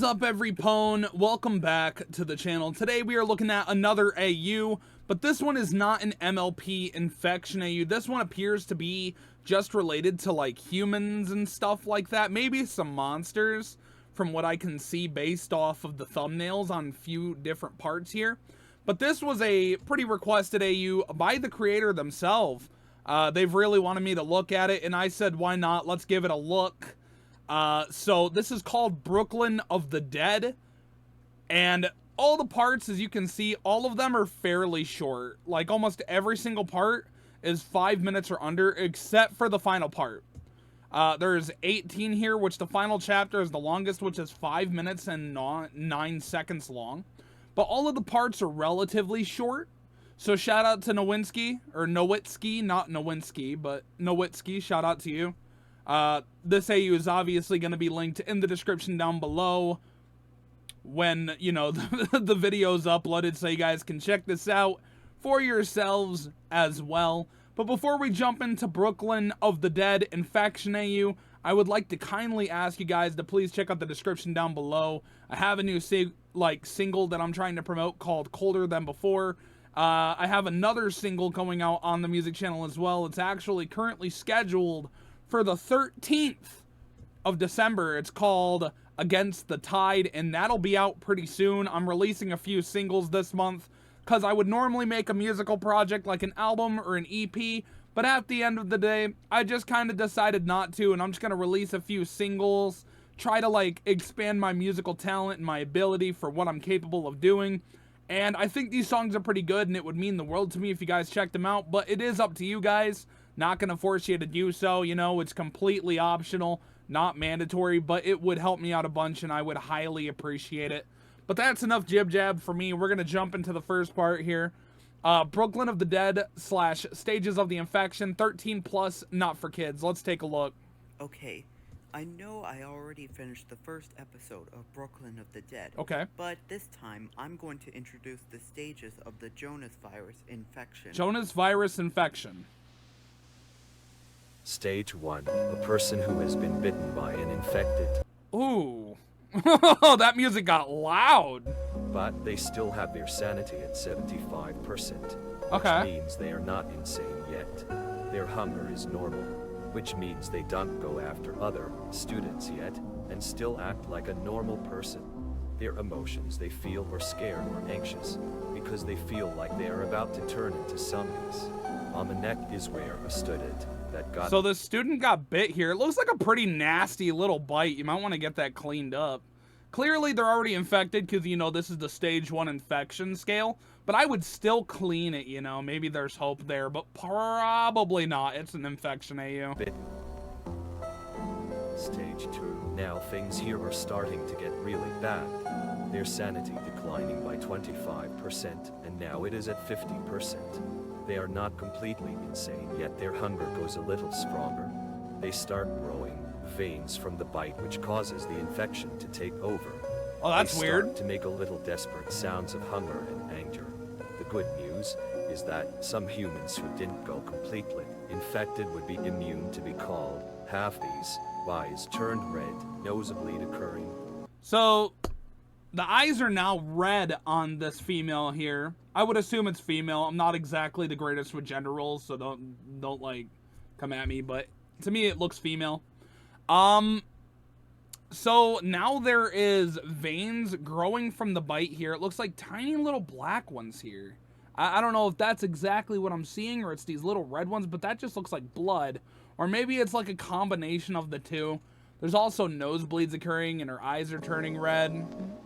is up, every pone? Welcome back to the channel. Today we are looking at another AU, but this one is not an MLP infection AU. This one appears to be just related to like humans and stuff like that. Maybe some monsters from what I can see based off of the thumbnails on a few different parts here. But this was a pretty requested AU by the creator themselves. They've really wanted me to look at it, and I said, why not? Let's give it a look. So this is called Brooklin of the Dead, and all the parts, as you can see, all of them are fairly short. Like almost every single part is 5 minutes or under, except for the final part. There's 18 here, which the final chapter is the longest, which is 5 minutes and 9 seconds long. But all of the parts are relatively short. So shout out to Nowitsky, or Nowitsky, not Nowinski, but Nowitsky, shout out to you. This AU is obviously going to be linked in the description down below when, you know, the video's uploaded, so you guys can check this out for yourselves as well. But before we jump into Brooklin of the Dead Infection AU, I would like to kindly ask you guys to please check out the description down below. I have a new single that I'm trying to promote called Colder Than Before. I have another single going out on the music channel as well. It's actually currently scheduled for the 13th of December. It's called Against the Tide, and that'll be out pretty soon. I'm releasing a few singles this month because I would normally make a musical project like an album or an EP, but at the end of the day, I just kind of decided not to, and I'm just going to release a few singles, try to like expand my musical talent and my ability for what I'm capable of doing. And I think these songs are pretty good, and it would mean the world to me if you guys checked them out, but it is up to you guys. Not going to force you to do so, you know, it's completely optional, not mandatory, but it would help me out a bunch, and I would highly appreciate it. But that's enough jib-jab for me. We're going to jump into the first part here. Brooklin of the Dead / Stages of the Infection, 13 plus, not for kids. Let's take a look. Okay, I know I already finished the first episode of Brooklin of the Dead. Okay. But this time, I'm going to introduce the stages of the Jonas virus infection. Jonas virus infection. Stage 1, a person who has been bitten by an infected. Ooh. That music got loud. But they still have their sanity at 75%. Okay. Which means they are not insane yet. Their hunger is normal, which means they don't go after other students yet, and still act like a normal person. Their emotions they feel are scared or anxious, because they feel like they are about to turn into zombies. On the neck is where a student that got... So the student got bit here. It looks like a pretty nasty little bite. You might want to get that cleaned up. Clearly they're already infected because, you know, this is the stage 1 infection scale. But I would still clean it, you know. Maybe there's hope there, but probably not. It's an infection AU. Stage 2. Now things here are starting to get really bad. Their sanity declining by 25%, and now it is at 50%. They are not completely insane, yet their hunger goes a little stronger. They start growing veins from the bite, which causes the infection to take over. Oh, that's weird. They start to make a little desperate sounds of hunger and anger. The good news is that some humans who didn't go completely infected would be immune to be called. Half these eyes turned red, nosebleed occurring. So the eyes are now red on this female here. I would assume it's female. I'm not exactly the greatest with gender roles, so don't like come at me, but to me it looks female. So now there is veins growing from the bite here. It looks like tiny little black ones here. I don't know if that's exactly what I'm seeing or it's these little red ones, but that just looks like blood. Or maybe it's like a combination of the two. There's also nosebleeds occurring and her eyes are turning red.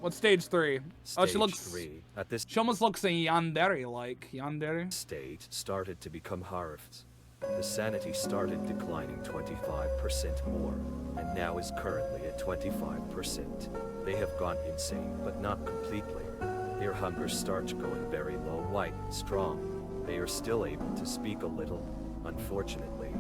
What's stage 3? Stage she looks 3. At this She almost looks a yandere-like. Yandere? stage started to become harvest. The sanity started declining 25% more, and now is currently at 25%. They have gone insane, but not completely. Their hunger starts going very low, white, strong. They are still able to speak a little. Unfortunately,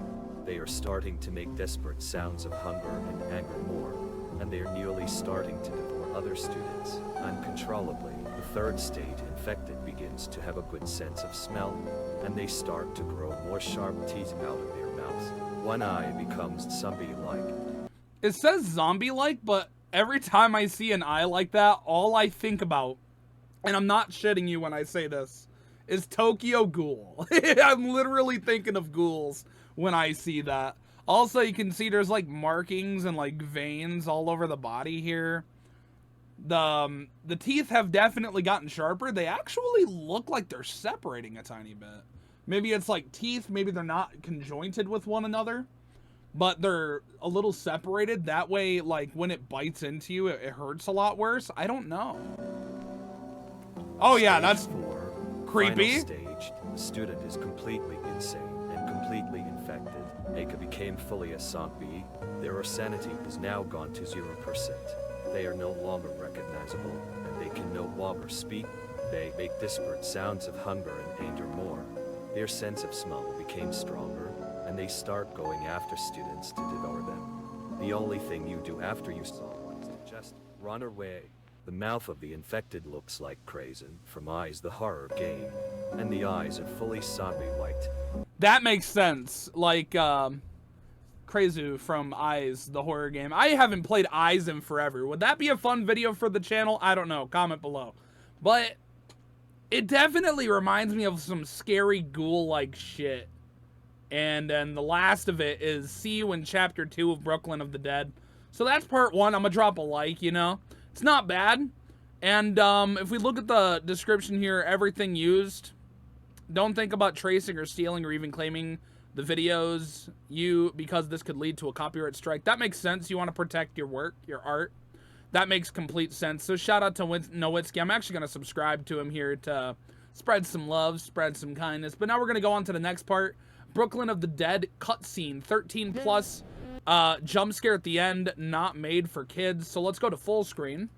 they are starting to make desperate sounds of hunger and anger more, and they are nearly starting to devour other students uncontrollably. The third stage infected begins to have a good sense of smell, and they start to grow more sharp teeth out of their mouths. One eye becomes zombie-like. It says zombie-like, but every time I see an eye like that, all I think about, and I'm not shitting you when I say this, is Tokyo Ghoul. I'm literally thinking of Ghouls when I see that. Also, you can see there's like markings and like veins all over the body here. The teeth have definitely gotten sharper. They actually look like they're separating a tiny bit. Maybe it's like teeth, maybe they're not conjointed with one another, but they're a little separated. That way, like, when it bites into you, it hurts a lot worse. I don't know. Oh yeah, that's creepy. Final stage, the student is completely insane and completely infected. Aka became fully a zombie. Their sanity is now gone to 0%. They are no longer recognizable, and they can no longer speak. They make disparate sounds of hunger and anger more. Their sense of smell became stronger, and they start going after students to devour them. The only thing you do after you saw one is to just run away. The mouth of the infected looks like Crazen from Eyes the horror game, and the eyes are fully zombie-white. That makes sense. Like, Krezu from Eyes, the horror game. I haven't played Eyes in forever. Would that be a fun video for the channel? I don't know. Comment below. But it definitely reminds me of some scary ghoul-like shit. And then the last of it is see you in Chapter 2 of Brooklyn of the Dead. So that's part 1. I'm gonna drop a like, you know. It's not bad. And if we look at the description here, everything used, don't think about tracing or stealing or even claiming the videos because this could lead to a copyright strike. That makes sense. You want to protect your work, your art. That makes complete sense. So shout out to Nowitsky. I'm actually going to subscribe to him here to spread some love, spread some kindness. But now we're going to go on to the next part. Brooklyn of the Dead cutscene, 13 plus, jump scare at the end, not made for kids. So let's go to full screen.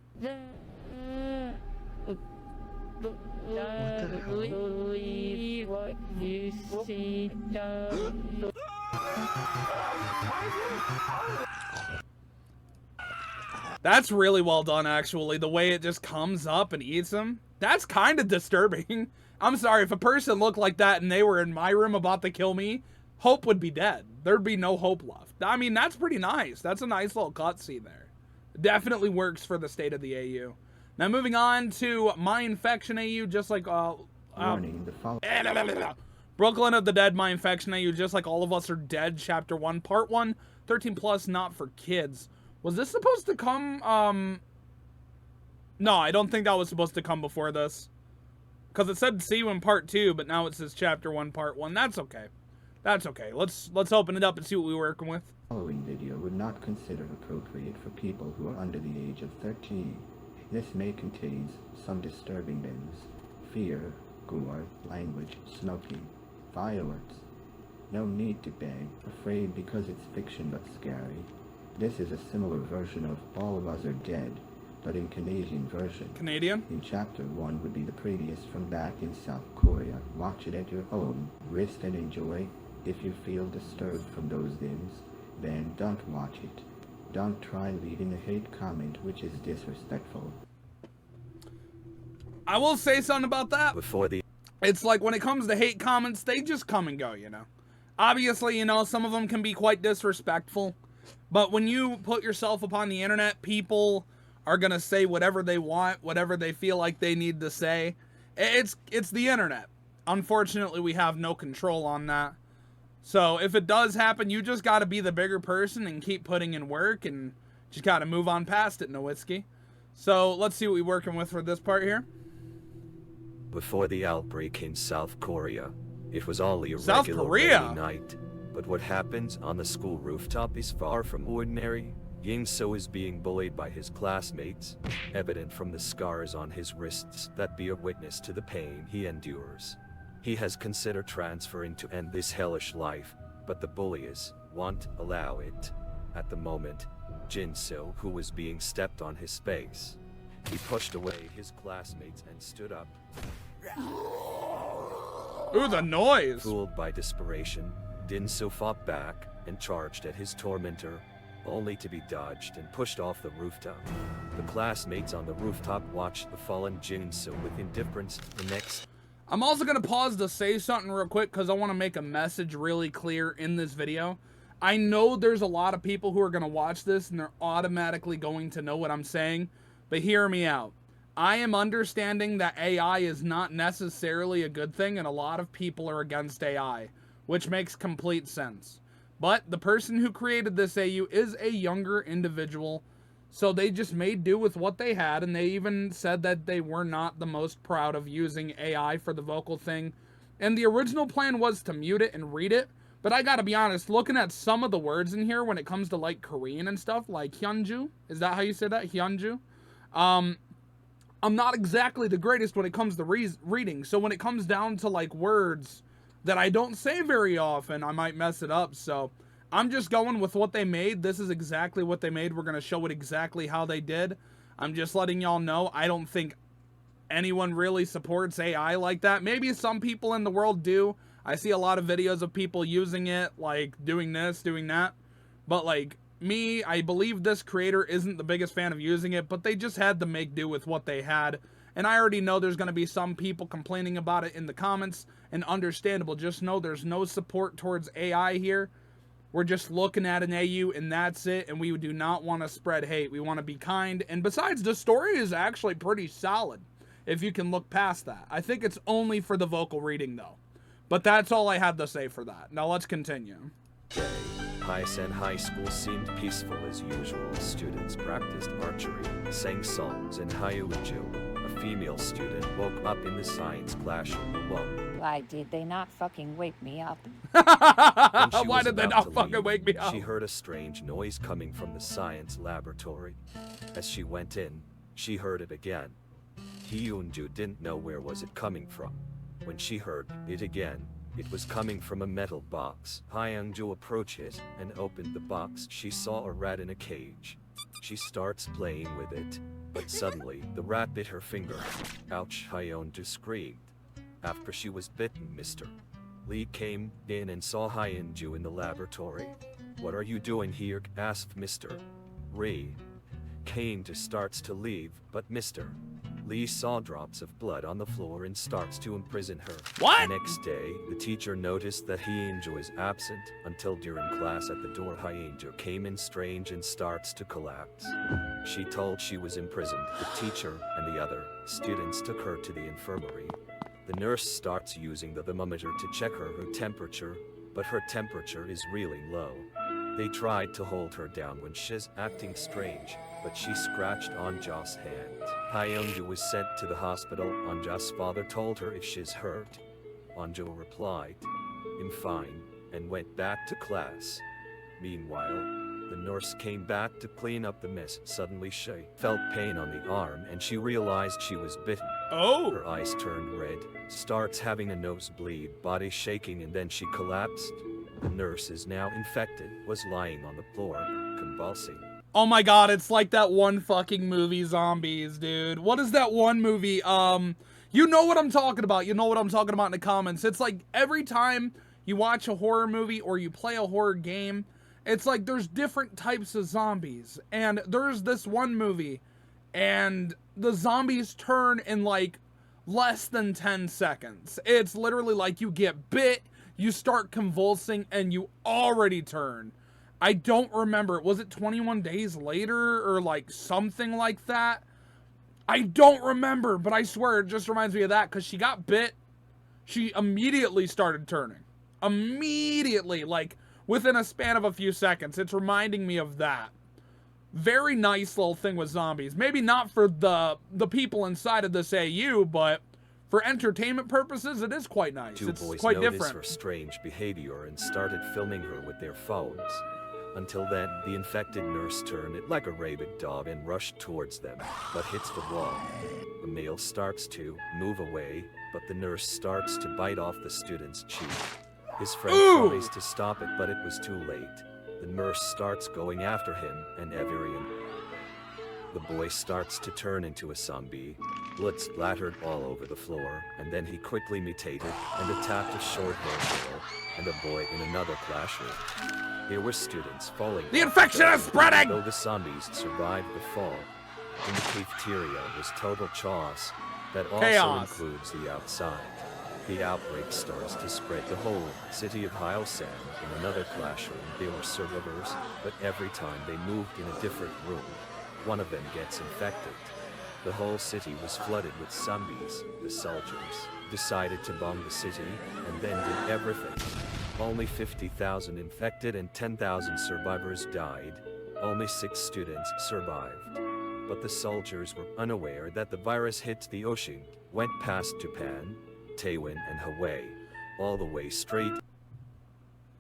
That's really well done, actually. The way it just comes up and eats him. That's kind of disturbing. I'm sorry, if a person looked like that and they were in my room about to kill me, Hope would be dead. There'd be no hope left. I mean, that's pretty nice. That's a nice little cutscene there. Definitely works for the state of the AU. Now moving on to My Infection AU, just like Warning, the Brooklyn of the Dead, My Infection AU, just like All of Us Are Dead, Chapter 1, Part 1, 13 plus, not for kids. Was this supposed to come, no, I don't think that was supposed to come before this. Because it said see you in Part 2, but now it says Chapter 1, Part 1. That's okay. That's okay. Let's open it up and see what we're working with. The following video would not consider appropriate for people who are under the age of 13. This may contain some disturbing things: fear, gore, language, smoking, violence. No need to be afraid because it's fiction but scary. This is a similar version of All of Us Are Dead, but in Canadian version. Canadian? In Chapter 1 would be the previous from back in South Korea. Watch it at your own risk and enjoy. If you feel disturbed from those things, then don't watch it. Don't try leaving a hate comment, which is disrespectful. I will say something about that. It's like when it comes to hate comments, they just come and go, you know. Obviously, you know, some of them can be quite disrespectful. But when you put yourself upon the internet, people are going to say whatever they want, whatever they feel like they need to say. It's the internet. Unfortunately, we have no control on that. So if it does happen, you just got to be the bigger person and keep putting in work and just got to move on past it, Nowitsky. So let's see what we're working with for this part here. Before the outbreak in South Korea, it was only a South regular Korea? rainy night. But what happens on the school rooftop is far from ordinary. Jxmie is being bullied by his classmates, evident from the scars on his wrists that bear witness to the pain he endures. He has considered transferring to end this hellish life, but the bullies won't allow it. At the moment, Jxmie, who was being stepped on his space, he pushed away his classmates and stood up. Ooh, the noise! Fooled by desperation, Jxmie fought back and charged at his tormentor, only to be dodged and pushed off the rooftop. The classmates on the rooftop watched the fallen Jxmie with indifference. The next... I'm also going to pause to say something real quick because I want to make a message really clear in this video. I know there's a lot of people who are going to watch this and they're automatically going to know what I'm saying, but hear me out. I am understanding that AI is not necessarily a good thing, and a lot of people are against AI, which makes complete sense. But the person who created this AU is a younger individual, so they just made do with what they had, and they even said that they were not the most proud of using AI for the vocal thing. And the original plan was to mute it and read it, but I gotta be honest, looking at some of the words in here when it comes to like Korean and stuff, like Hyunju, is that how you say that? Hyunju? I'm not exactly the greatest when it comes to reading, so when it comes down to like words that I don't say very often, I might mess it up, so I'm just going with what they made. This is exactly what they made. We're gonna show it exactly how they did. I'm just letting y'all know, I don't think anyone really supports AI like that. Maybe some people in the world do. I see a lot of videos of people using it, like doing this, doing that. But like me, I believe this creator isn't the biggest fan of using it, but they just had to make do with what they had. And I already know there's going to be some people complaining about it in the comments, and understandable. Just know there's no support towards AI here. We're just looking at an AU and that's it, and we do not want to spread hate. We want to be kind. And besides, the story is actually pretty solid, if you can look past that. I think it's only for the vocal reading though. But that's all I had to say for that. Now let's continue. High-Sen High School seemed peaceful as usual. Students practiced archery, sang songs, and Hyunju, a female student, woke up in the science class alone. Why did they not fucking wake me up? Why did they not fucking wake me up? She heard a strange noise coming from the science laboratory. As she went in, she heard it again. Hyunju didn't know where was it coming from. When she heard it again, it was coming from a metal box. Hyunju approached it and opened the box. She saw a rat in a cage. She starts playing with it, but suddenly the rat bit her finger. Ouch, Hyunju screamed. After she was bitten, Mr. Lee came in and saw Hyunju in the laboratory. What are you doing here? Asked Mr. Lee. Kane starts to leave, but Mr. Lee saw drops of blood on the floor and starts to imprison her. What? The next day, the teacher noticed that Hyunju is absent until during class at the door Hyunju came in strange and starts to collapse. She told she was imprisoned. The teacher and the other students took her to the infirmary. The nurse starts using the thermometer to check her temperature, but her temperature is really low. They tried to hold her down when she's acting strange, but she scratched Anja's hand. Hyunju was sent to the hospital. Anja's father told her if she's hurt. Anju replied, "I'm fine," and went back to class. Meanwhile, the nurse came back to clean up the mess. Suddenly she felt pain on the arm and she realized she was bitten. Oh! Her eyes turned red, starts having a nosebleed, body shaking, and then she collapsed. The nurse is now infected, was lying on the floor, convulsing. Oh my god, it's like that one fucking movie, Zombies, dude. What is that one movie? You know what I'm talking about. You know what I'm talking about in the comments. It's like every time you watch a horror movie or you play a horror game, it's like there's different types of zombies. And there's this one movie, and the zombies turn in like less than 10 seconds. It's literally like you get bit, you start convulsing, and you already turn. I don't remember. Was it 21 Days Later or like something like that? I don't remember, but I swear it just reminds me of that because she got bit. She immediately started turning. Immediately, like within a span of a few seconds. It's reminding me of that. Very nice little thing with zombies. Maybe not for the people inside of this AU, but for entertainment purposes, it is quite nice. Two it's boys quite noticed different. her strange behavior and started filming her with their phones. Until then, the infected nurse turned it like a rabid dog and rushed towards them, but hits the wall. The male starts to move away, but the nurse starts to bite off the student's cheek. His friend tries to stop it, but it was too late. The nurse starts going after him, and the boy starts to turn into a zombie. Blood splattered all over the floor, and then he quickly mutated and attacked a short-haired girl and a boy in another classroom. There were students falling. The infection is spreading! Though the zombies survived the fall, in the cafeteria was total chaos that also includes the outside. The outbreak starts to spread. The whole city of Hyosan. In another classroom, there were survivors, but every time they moved in a different room, one of them gets infected. The whole city was flooded with zombies. The soldiers decided to bomb the city and then did everything. Only 50,000 infected and 10,000 survivors died. Only 6 students survived. But the soldiers were unaware that the virus hit the ocean, went past Japan, Taiwan, and Hawaii, all the way straight.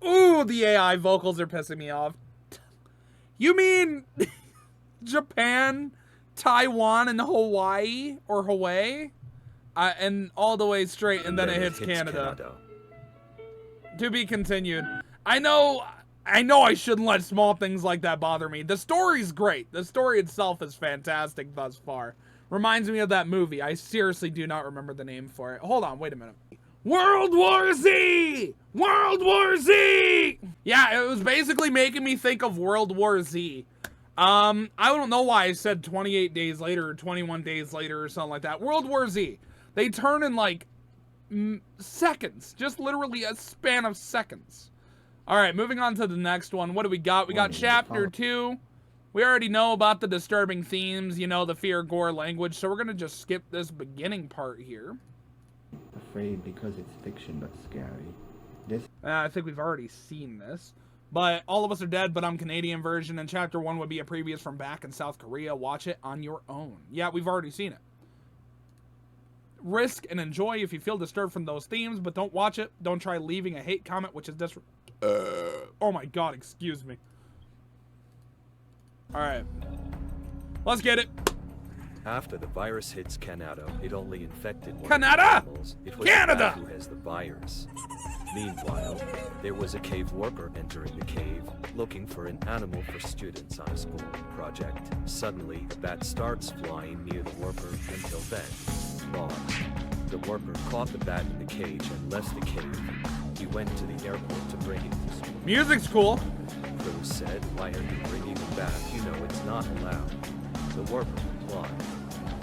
Ooh, the AI vocals are pissing me off. You mean Japan, Taiwan, and Hawaii? Or Hawaii? And all the way straight, and then it hits Canada. To be continued. I know I shouldn't let small things like that bother me. The story's great. The story itself is fantastic thus far. Reminds me of that movie. I seriously do not remember the name for it. Hold on, wait a minute. World War Z! World War Z! Yeah, it was basically making me think of World War Z. I don't know why I said 28 days later or 21 days later or something like that. World War Z. They turn in like seconds. Just literally a span of seconds. Alright, moving on to the next one. What do we got? We got chapter 2. We already know about the disturbing themes, you know, the fear, gore, language. So we're going to just skip this beginning part here. Afraid because it's fiction but scary. I think we've already seen this. But All of Us Are Dead, but I'm Canadian version. And chapter 1 would be a previous from back in South Korea. Watch it on your own. Yeah, we've already seen it. Risk and enjoy if you feel disturbed from those themes, but don't watch it. Don't try leaving a hate comment, which is oh my god, excuse me. Alright. Let's get it. After the virus hits Canada, it only infected one Canada! of the animals. It was Canada! the bat who has the virus. Meanwhile, there was a cave worker entering the cave, looking for an animal for students on a school project. Suddenly, the bat starts flying near the worker until then, gone. The worker caught the bat in the cage and left the cave. He went to the airport to bring it to school. Music's cool. Crew said, "Why are you bringing it back? You know it's not allowed." The worker replied,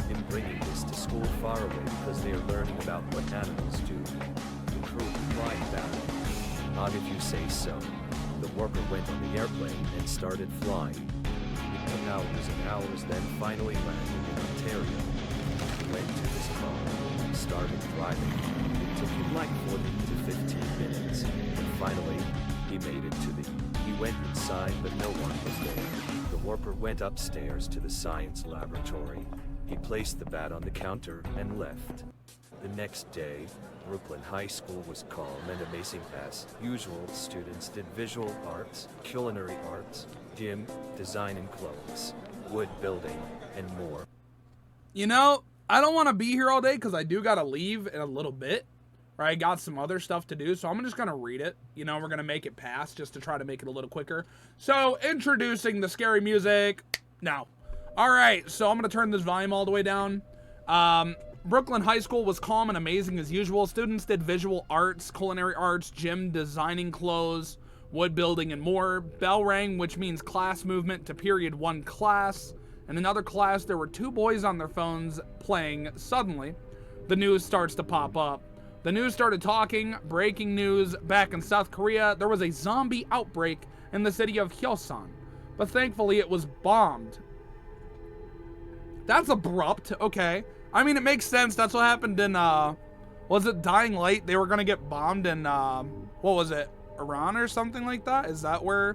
"I'm bringing this to school far away because they are learning about what animals do." The crew replied back, "Not if you say so." The worker went on the airplane and started flying. It took hours and hours, then finally landed in Ontario. He went to his car, started driving. It took him like 40 to 15 minutes, and finally, he made it to the... He went inside, but no one was there. The worker went upstairs to the science laboratory. He placed the bat on the counter and left. The next day, Brooklin High School was calm and amazing as usual. Students did visual arts, culinary arts, gym, design and clothes, wood building, and more. You know, I don't want to be here all day because I do got to leave in a little bit. Right, I got some other stuff to do, so I'm just going to read it. You know, we're going to make it pass just to try to make it a little quicker. So, introducing the scary music now. Alright, so I'm going to turn this volume all the way down. Brooklyn High School was calm and amazing as usual. Students did visual arts, culinary arts, gym, designing clothes, wood building, and more. Bell rang, which means class movement to period 1 class. In another class, there were 2 boys on their phones playing. Suddenly, the news starts to pop up. The news started talking. Breaking news. Back in South Korea, there was a zombie outbreak in the city of Hyosan. But thankfully, it was bombed. That's abrupt. Okay. I mean, it makes sense. That's what happened in, was it Dying Light? They were going to get bombed in, what was it? Iran or something like that? Is that where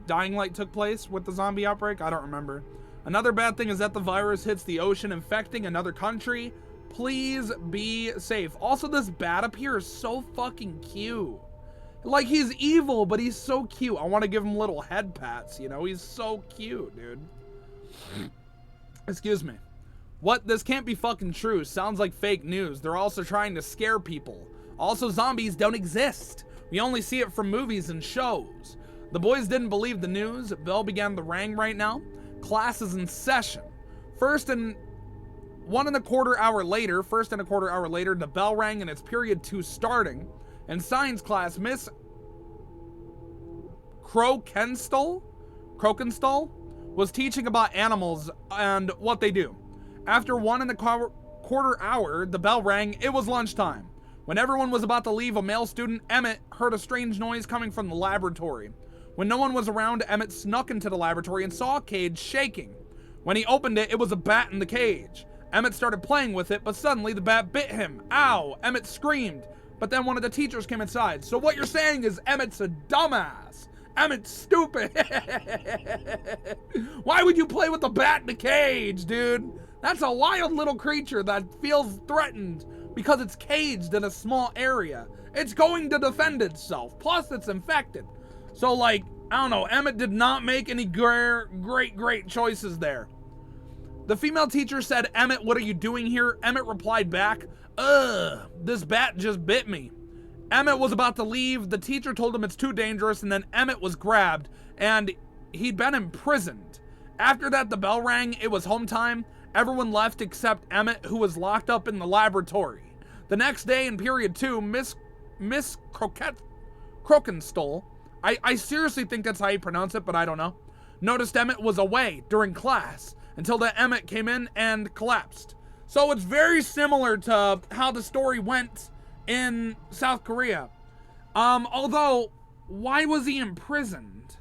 Dying Light took place with the zombie outbreak? I don't remember. Another bad thing is that the virus hits the ocean, infecting another country. Please be safe. Also, this bat up here is so fucking cute. Like, he's evil, but he's so cute. I want to give him little head pats, you know? He's so cute, dude. Excuse me. What? This can't be fucking true. Sounds like fake news. They're also trying to scare people. Also, zombies don't exist. We only see it from movies and shows. The boys didn't believe the news. Bell began to ring right now. Class is in session. First and a quarter hour later, the bell rang and it's period 2 starting. In science class, Miss Krokenstall was teaching about animals and what they do. After 1 1/4 hour, the bell rang. It was lunchtime. When everyone was about to leave, a male student, Emmett, heard a strange noise coming from the laboratory. When no one was around, Emmett snuck into the laboratory and saw a cage shaking. When he opened it, it was a bat in the cage. Emmett started playing with it, but suddenly the bat bit him. Ow! Emmett screamed, but then one of the teachers came inside. So what you're saying is Emmett's a dumbass. Emmett's stupid. Why would you play with the bat in the cage, dude? That's a wild little creature that feels threatened because it's caged in a small area. It's going to defend itself. Plus, it's infected. So, like, I don't know. Emmett did not make any great choices there. The female teacher said, Emmett, what are you doing here? Emmett replied back, this bat just bit me. Emmett was about to leave. The teacher told him it's too dangerous, and then Emmett was grabbed, and he'd been imprisoned. After that, the bell rang. It was home time. Everyone left except Emmett, who was locked up in the laboratory. The next day in period 2, Miss Crokenstole, I seriously think that's how you pronounce it, but I don't know, noticed Emmett was away during class until the Emmett came in and collapsed. So it's very similar to how the story went in South Korea. Although, why was he imprisoned?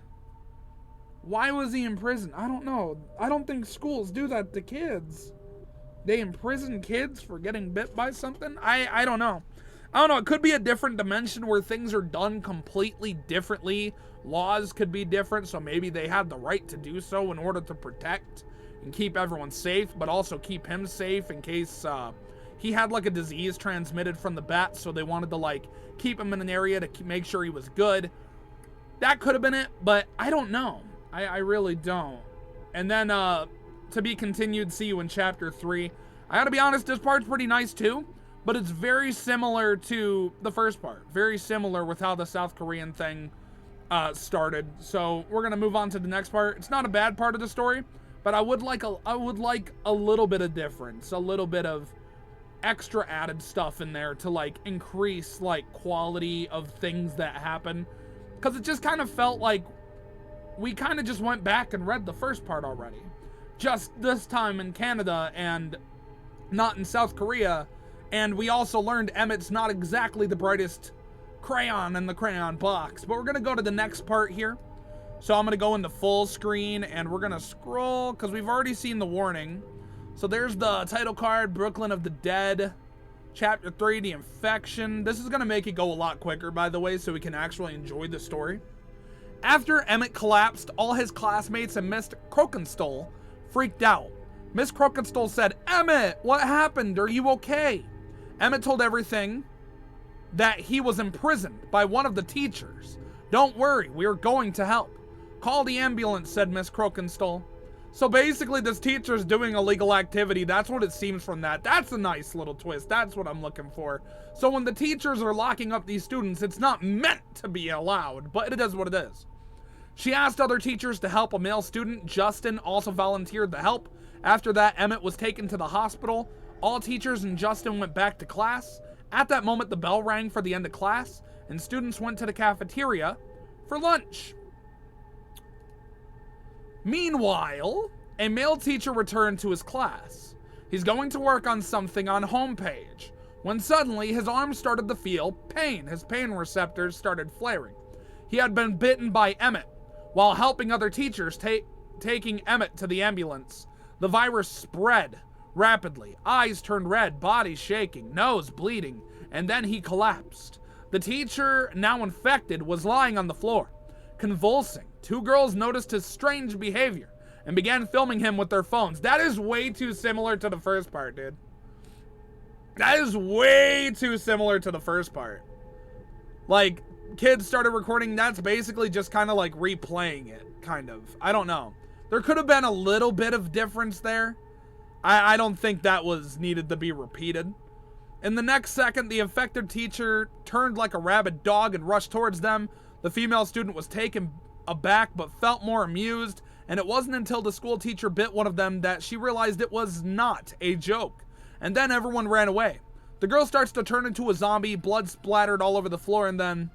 Why was he in prison? I don't know. I don't think schools do that to kids. They imprison kids for getting bit by something? I don't know. I don't know. It could be a different dimension where things are done completely differently. Laws could be different, so maybe they had the right to do so in order to protect and keep everyone safe, but also keep him safe in case he had like a disease transmitted from the bat, so they wanted to like keep him in an area to make sure he was good. That could have been it, but I don't know. I really don't. And then to be continued, see you in chapter 3. I gotta be honest, this part's pretty nice too, but it's very similar to the first part. Very similar with how the South Korean thing started. So we're gonna move on to the next part. It's not a bad part of the story, but I would like a little bit of difference, a little bit of extra added stuff in there to like increase like quality of things that happen, because it just kind of felt like we kind of just went back and read the first part already, just this time in Canada and not in South Korea. And we also learned Emmett's not exactly the brightest crayon in the crayon box. But we're gonna go to the next part here. So I'm gonna go into full screen and we're gonna scroll because we've already seen the warning. So there's the title card, Brooklyn of the Dead, chapter 3, the infection. This is gonna make it go a lot quicker, by the way, so we can actually enjoy the story. After Emmett collapsed, all his classmates and Miss Crokenstole freaked out. Miss Crokenstole said, Emmett, what happened? Are you okay? Emmett told everything that he was imprisoned by one of the teachers. Don't worry, we are going to help. Call the ambulance, said Miss Crokenstole. So basically this teacher's doing illegal activity. That's what it seems from that. That's a nice little twist. That's what I'm looking for. So when the teachers are locking up these students, it's not meant to be allowed, but it is what it is. She asked other teachers to help a male student. Justin also volunteered to help. After that, Emmett was taken to the hospital. All teachers and Justin went back to class. At that moment, the bell rang for the end of class, and students went to the cafeteria for lunch. Meanwhile, a male teacher returned to his class. He's going to work on something on homepage, when suddenly his arm started to feel pain. His pain receptors started flaring. He had been bitten by Emmett. While helping other teachers taking Emmett to the ambulance, the virus spread rapidly. Eyes turned red, body shaking, nose bleeding, and then he collapsed. The teacher, now infected, was lying on the floor, convulsing. 2 girls noticed his strange behavior and began filming him with their phones. That is way too similar to the first part, dude. That is way too similar to the first part. Like, kids started recording. That's basically just kind of like replaying it, kind of. I don't know. There could have been a little bit of difference there. I don't think that was needed to be repeated. In the next second, the infected teacher turned like a rabid dog and rushed towards them. The female student was taken aback but felt more amused, and it wasn't until the school teacher bit one of them that she realized it was not a joke. And then everyone ran away. The girl starts to turn into a zombie, blood splattered all over the floor, and then...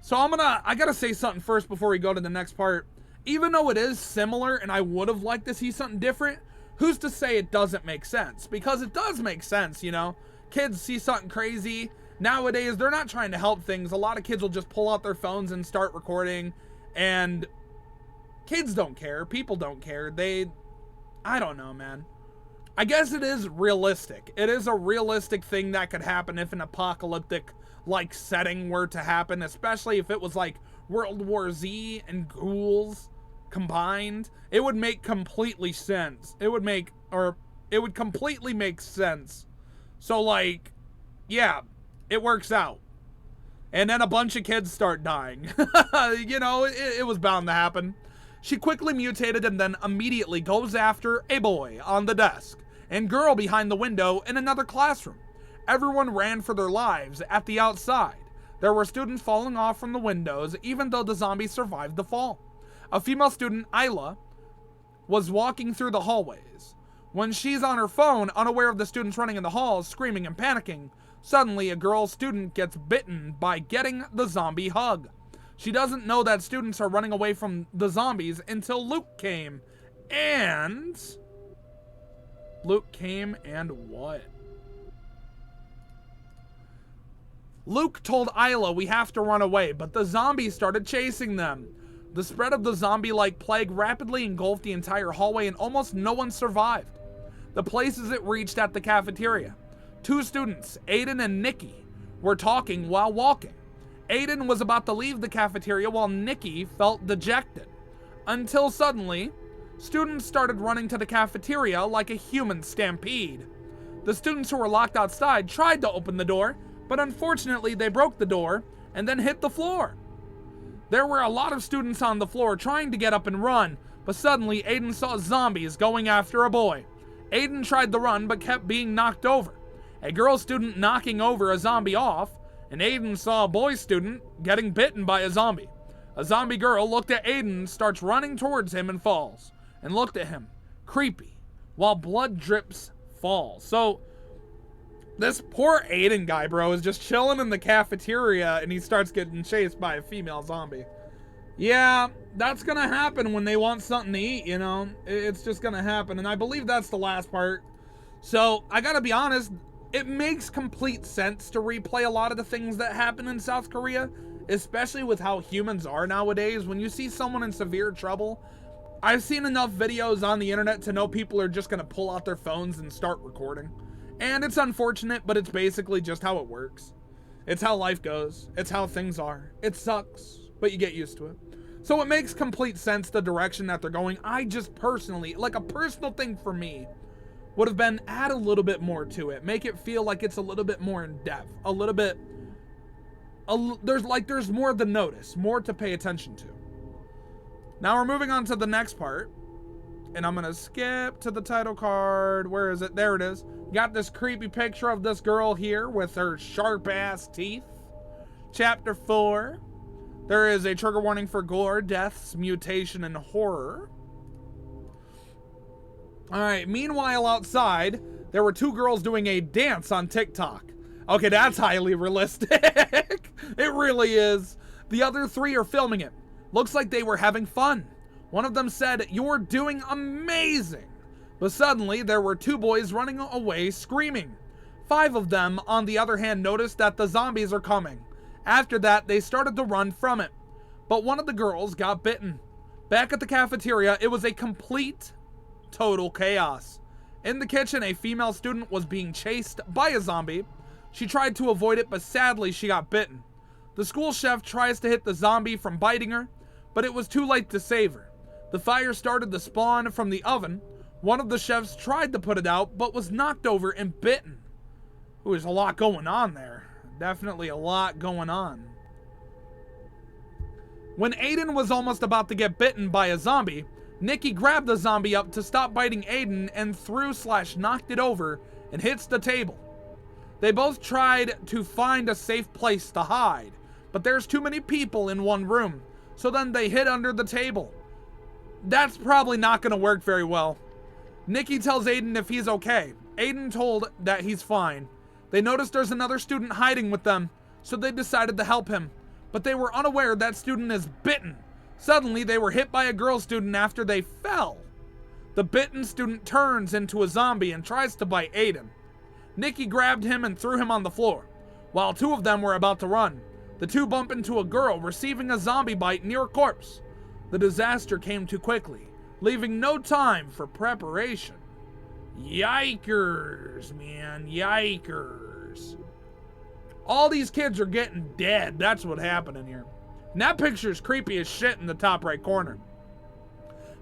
So I gotta say something first before we go to the next part. Even though it is similar and I would have liked to see something different, who's to say it doesn't make sense? Because it does make sense, you know? Kids see something crazy Nowadays, they're not trying to help things. A lot of kids will just pull out their phones and start recording, and kids don't care. People don't care. I don't know, man. I guess it is realistic. It is a realistic thing that could happen if an apocalyptic, like, setting were to happen, especially if it was, like, World War Z and Ghouls combined. It would make completely sense. It would completely make sense. So, like, yeah, it works out. And then a bunch of kids start dying. You know, it was bound to happen. She quickly mutated and then immediately goes after a boy on the desk and girl behind the window in another classroom. Everyone ran for their lives at the outside. There were students falling off from the windows, even though the zombies survived the fall. A female student, Isla, was walking through the hallways. When she's on her phone, unaware of the students running in the halls, screaming and panicking, suddenly a girl student gets bitten by getting the zombie hug. She doesn't know that students are running away from the zombies until Luke came. And what? Luke told Isla we have to run away, but the zombies started chasing them. The spread of the zombie-like plague rapidly engulfed the entire hallway and almost no one survived. The places it reached at the cafeteria. 2 students, Aiden and Nikki, were talking while walking. Aiden was about to leave the cafeteria while Nikki felt dejected. Until suddenly, students started running to the cafeteria like a human stampede. The students who were locked outside tried to open the door, but unfortunately they broke the door and then hit the floor. There were a lot of students on the floor trying to get up and run, but suddenly Aiden saw zombies going after a boy. Aiden tried to run but kept being knocked over. A girl student knocking over a zombie off, and Aiden saw a boy student getting bitten by a zombie. A zombie girl looked at Aiden, starts running towards him and falls, and looked at him, creepy, while blood drips falls. So, this poor Aiden guy, bro, is just chilling in the cafeteria, and he starts getting chased by a female zombie. Yeah, that's gonna happen when they want something to eat, you know? It's just gonna happen, and I believe that's the last part. So, I gotta be honest, it makes complete sense to replay a lot of the things that happen in South Korea, especially with how humans are nowadays. When you see someone in severe trouble, I've seen enough videos on the internet to know people are just gonna pull out their phones and start recording. And it's unfortunate, but it's basically just how it works. It's how life goes. It's how things are. It sucks, but you get used to it. So it makes complete sense the direction that they're going. I just personally, like a personal thing for me, would have been add a little bit more to it. Make it feel like it's a little bit more in depth. A little bit, there's more to notice, more to pay attention to. Now we're moving on to the next part. And I'm gonna skip to the title card. Where is it? There it is. Got this creepy picture of this girl here with her sharp ass teeth. Chapter 4. There is a trigger warning for gore, deaths, mutation, and horror. Alright, meanwhile outside, there were 2 girls doing a dance on TikTok. Okay, that's highly realistic. It really is. The other 3 are filming it. Looks like they were having fun. One of them said, "You're doing amazing." But suddenly, there were 2 boys running away screaming. 5 of them, on the other hand, noticed that the zombies are coming. After that, they started to run from it. But one of the girls got bitten. Back at the cafeteria, it was a complete, total chaos. In the kitchen, a female student was being chased by a zombie. She tried to avoid it, but sadly, she got bitten. The school chef tries to hit the zombie from biting her, but it was too late to save her. The fire started to spawn from the oven. One of the chefs tried to put it out, but was knocked over and bitten. Ooh, there's a lot going on there. Definitely a lot going on. When Aiden was almost about to get bitten by a zombie, Nikki grabbed the zombie up to stop biting Aiden and threw/knocked it over and hits the table. They both tried to find a safe place to hide, but there's too many people in one room, so then they hid under the table. That's probably not going to work very well. Nikki tells Aiden if he's okay. Aiden told that he's fine. They noticed there's another student hiding with them, so they decided to help him, but they were unaware that student is bitten. Suddenly, they were hit by a girl student after they fell. The bitten student turns into a zombie and tries to bite Aiden. Nikki grabbed him and threw him on the floor. while two of them were about to run. The two bump into a girl receiving a zombie bite near a corpse. The disaster came too quickly, leaving no time for preparation. Yikers, man, yikers. All these kids are getting dead. That's what happened in here. And that picture's creepy as shit in the top right corner.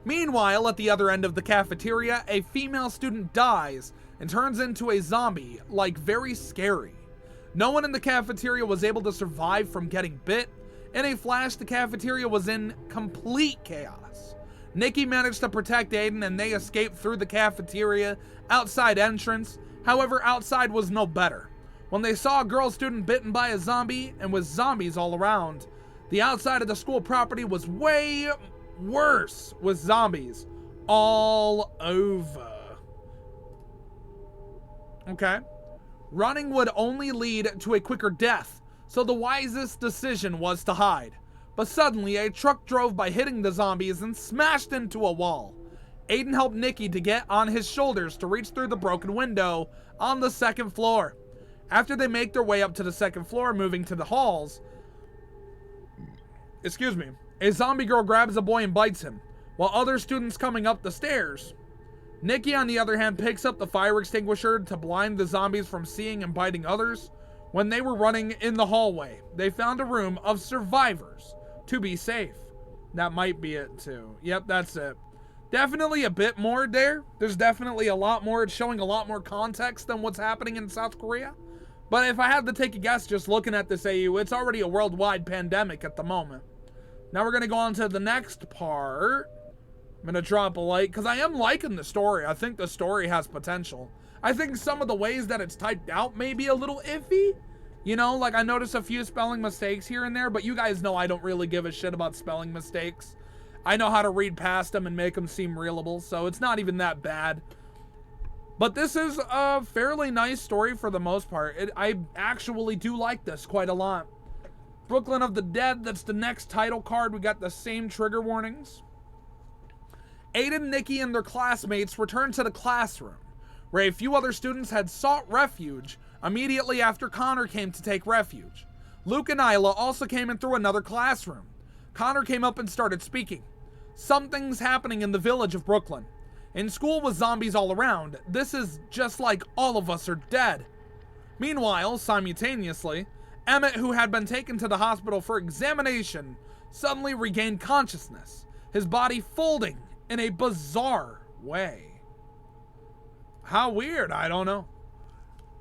Meanwhile, at the other end of the cafeteria, a female student dies and turns into a zombie, like very scary. No one in the cafeteria was able to survive from getting bit. In a flash, the cafeteria was in complete chaos. Nikki managed to protect Aiden and they escaped through the cafeteria outside entrance. However, outside was no better. When they saw a girl student bitten by a zombie and with zombies all around, the outside of the school property was way worse with zombies all over. Okay. Running would only lead to a quicker death, so the wisest decision was to hide. But suddenly, a truck drove by hitting the zombies and smashed into a wall. Aiden helped Nikki to get on his shoulders to reach through the broken window on the second floor. After they make their way up to the second floor, moving to the halls, a zombie girl grabs a boy and bites him, while other students coming up the stairs. Nikki, on the other hand, picks up the fire extinguisher to blind the zombies from seeing and biting others. When they were running in the hallway, they found a room of survivors to be safe. That might be it too. Yep, that's it. Definitely a bit more there. There's definitely a lot more. It's showing a lot more context than what's happening in South Korea. But if I had to take a guess just looking at this AU, it's already a worldwide pandemic at the moment. Now we're going to go on to the next part. I'm going to drop a like because I am liking the story. I think the story has potential. I think some of the ways that it's typed out may be a little iffy. You know, like I noticed a few spelling mistakes here and there, but you guys know I don't really give a shit about spelling mistakes. I know how to read past them and make them seem readable, so it's not even that bad. But this is a fairly nice story for the most part. I actually do like this quite a lot. Brooklyn of the Dead, that's the next title card. We got the same trigger warnings. Aiden, Nikki, and their classmates returned to the classroom, where a few other students had sought refuge immediately after Connor came to take refuge. Luke and Isla also came in through another classroom. Connor came up and started speaking. Something's happening in the village of Brooklyn. In school with zombies all around, this is just like all of us are dead. Meanwhile, simultaneously, Emmett, who had been taken to the hospital for examination, suddenly regained consciousness, his body folding in a bizarre way. How weird, I don't know.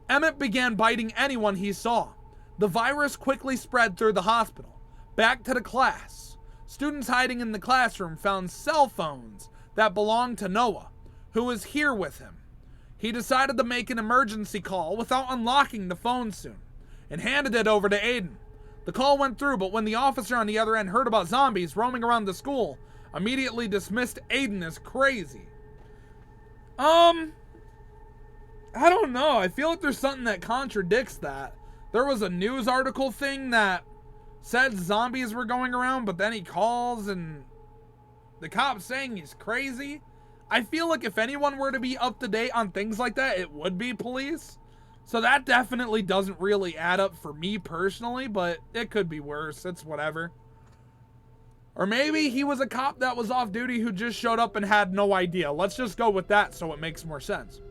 Emmett began biting anyone he saw. The virus quickly spread through the hospital. Back to the class. Students hiding in the classroom found cell phones that belonged to Noah, who was here with him. He decided to make an emergency call without unlocking the phone soon, and handed it over to Aiden. The call went through, but when the officer on the other end heard about zombies roaming around the school, immediately dismissed Aiden as crazy. I don't know. I feel like there's something that contradicts that. There was a news article thing that said zombies were going around, but then he calls and the cop's saying he's crazy. I feel like if anyone were to be up to date on things like that, it would be police. So that definitely doesn't really add up for me personally, but it could be worse. It's whatever. Or maybe he was a cop that was off duty who just showed up and had no idea. Let's just go with that so it makes more sense.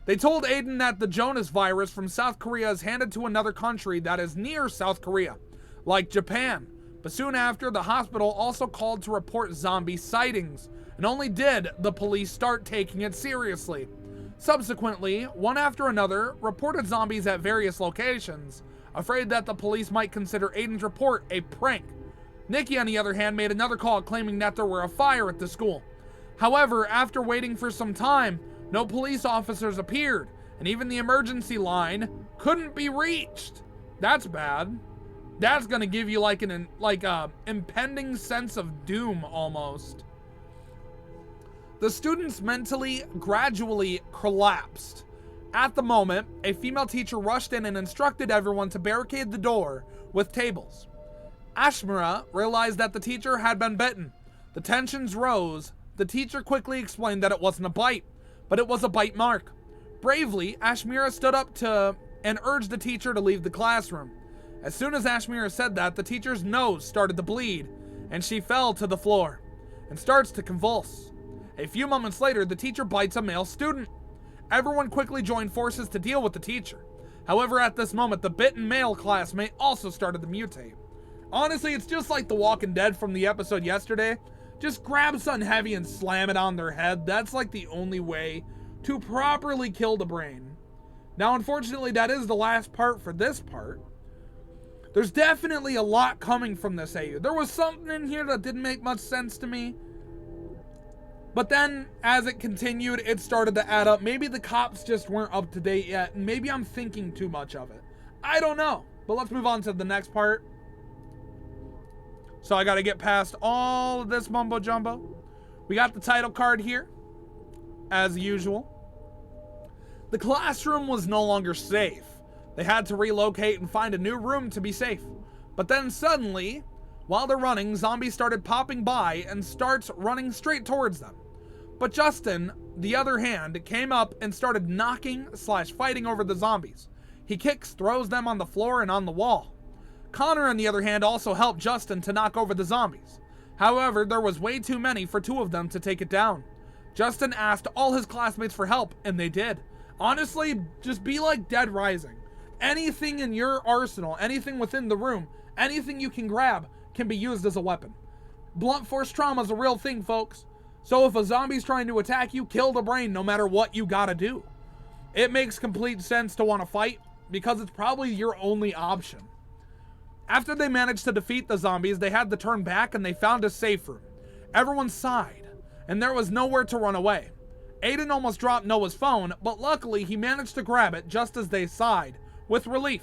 They told Aiden that the Jonas virus from South Korea is handed to another country that is near South Korea, like Japan. But soon after, the hospital also called to report zombie sightings, and only did the police start taking it seriously. Subsequently, one after another reported zombies at various locations, afraid that the police might consider Aiden's report a prank. Nikki, on the other hand, made another call claiming that there were a fire at the school. However, after waiting for some time, no police officers appeared, and even the emergency line couldn't be reached. That's bad. That's gonna give you like an impending sense of doom almost. The students mentally gradually collapsed. At the moment, a female teacher rushed in and instructed everyone to barricade the door with tables. Ashmira realized that the teacher had been bitten. The tensions rose. The teacher quickly explained that it wasn't a bite, but it was a bite mark. Bravely, Ashmira stood up to and urged the teacher to leave the classroom. As soon as Jxmie said that, the teacher's nose started to bleed, and she fell to the floor and starts to convulse. A few moments later, the teacher bites a male student. Everyone quickly joined forces to deal with the teacher. However, at this moment, the bitten male classmate also started to mutate. Honestly, it's just like The Walking Dead from the episode yesterday. Just grab something heavy and slam it on their head. That's like the only way to properly kill the brain. Now, unfortunately, that is the last part for this part. There's definitely a lot coming from this AU. There was something in here that didn't make much sense to me. But then, as it continued, it started to add up. Maybe the cops just weren't up to date yet, and maybe I'm thinking too much of it. I don't know. But let's move on to the next part. So I gotta get past all of this mumbo jumbo. We got the title card here, as usual. The classroom was no longer safe. They had to relocate and find a new room to be safe. But then suddenly, while they're running, zombies started popping by and starts running straight towards them. But Justin, the other hand, came up and started knocking/fighting over the zombies. He kicks, throws them on the floor and on the wall. Connor, on the other hand, also helped Justin to knock over the zombies. However, there was way too many for two of them to take it down. Justin asked all his classmates for help, and they did. Honestly, just be like Dead Rising. Anything in your arsenal, anything within the room, anything you can grab can be used as a weapon. Blunt force trauma is a real thing, folks. So if a zombie's trying to attack you, kill the brain no matter what you gotta do. It makes complete sense to want to fight because it's probably your only option. After they managed to defeat the zombies, they had to turn back and they found a safe room. Everyone sighed, and there was nowhere to run away. Aiden almost dropped Noah's phone, but luckily he managed to grab it just as they sighed, with relief.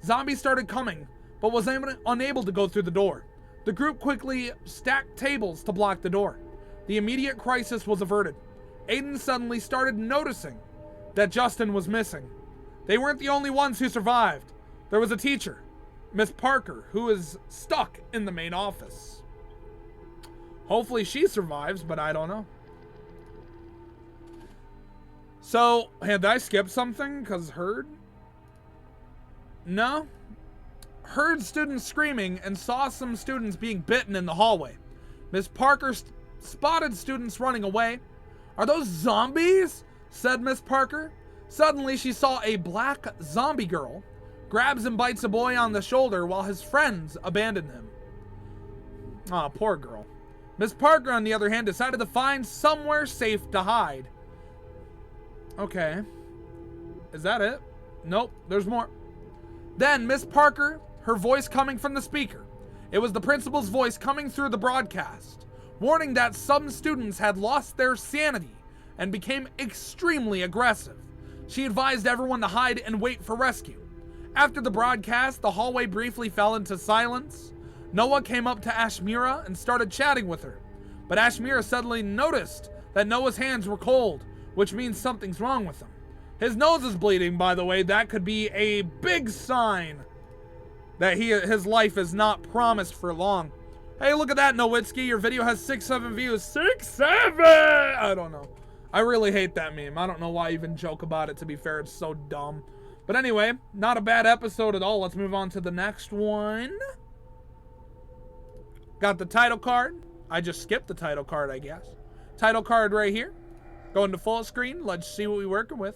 Zombies started coming, but was unable to go through the door. The group quickly stacked tables to block the door. The immediate crisis was averted. Aiden suddenly started noticing that Justin was missing. They weren't the only ones who survived. There was a teacher, Miss Parker, who is stuck in the main office. Hopefully she survives, but I don't know. So, had I skipped something? Because heard? No? Heard students screaming and saw some students being bitten in the hallway. Miss Parker spotted students running away. "Are those zombies?" said Miss Parker. Suddenly, she saw a black zombie girl, grabs and bites a boy on the shoulder while his friends abandon him. Aw, poor girl. Miss Parker, on the other hand, decided to find somewhere safe to hide. Okay. Is that it? Nope, there's more. Then Miss Parker, her voice coming from the speaker. It was the principal's voice coming through the broadcast, warning that some students had lost their sanity and became extremely aggressive. She advised everyone to hide and wait for rescue. After the broadcast, the hallway briefly fell into silence. Noah came up to Jxmie and started chatting with her. But Jxmie suddenly noticed that Noah's hands were cold, which means something's wrong with him. His nose is bleeding, by the way. That could be a big sign that his life is not promised for long. Hey, look at that, Nowitsky. Your video has 6-7 views. 6-7! I don't know. I really hate that meme. I don't know why I even joke about it, to be fair. It's so dumb. But anyway, not a bad episode at all. Let's move on to the next one. Got the title card. I just skipped the title card, I guess. Title card right here. Going to full screen. Let's see what we're working with.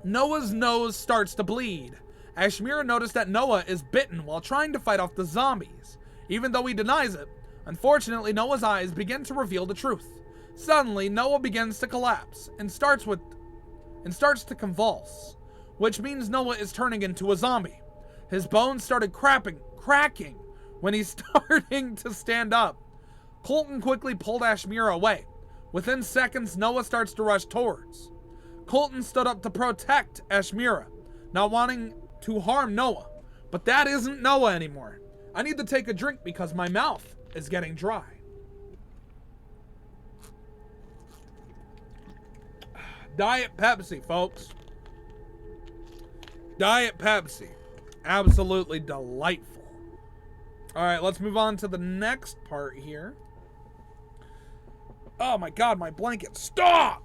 Noah's nose starts to bleed. Jxmie noticed that Noah is bitten while trying to fight off the zombies. Even though he denies it, unfortunately Noah's eyes begin to reveal the truth. Suddenly, Noah begins to collapse and starts to convulse, which means Noah is turning into a zombie. His bones started cracking when he's starting to stand up. Colton quickly pulled Jxmie away. Within seconds, Noah starts to rush towards. Colton stood up to protect Jxmie, not wanting to harm Noah. But that isn't Noah anymore. I need to take a drink because my mouth is getting dry. Diet Pepsi, folks. Diet Pepsi. Absolutely delightful. All right, let's move on to the next part here. Oh my God, my blanket. Stop!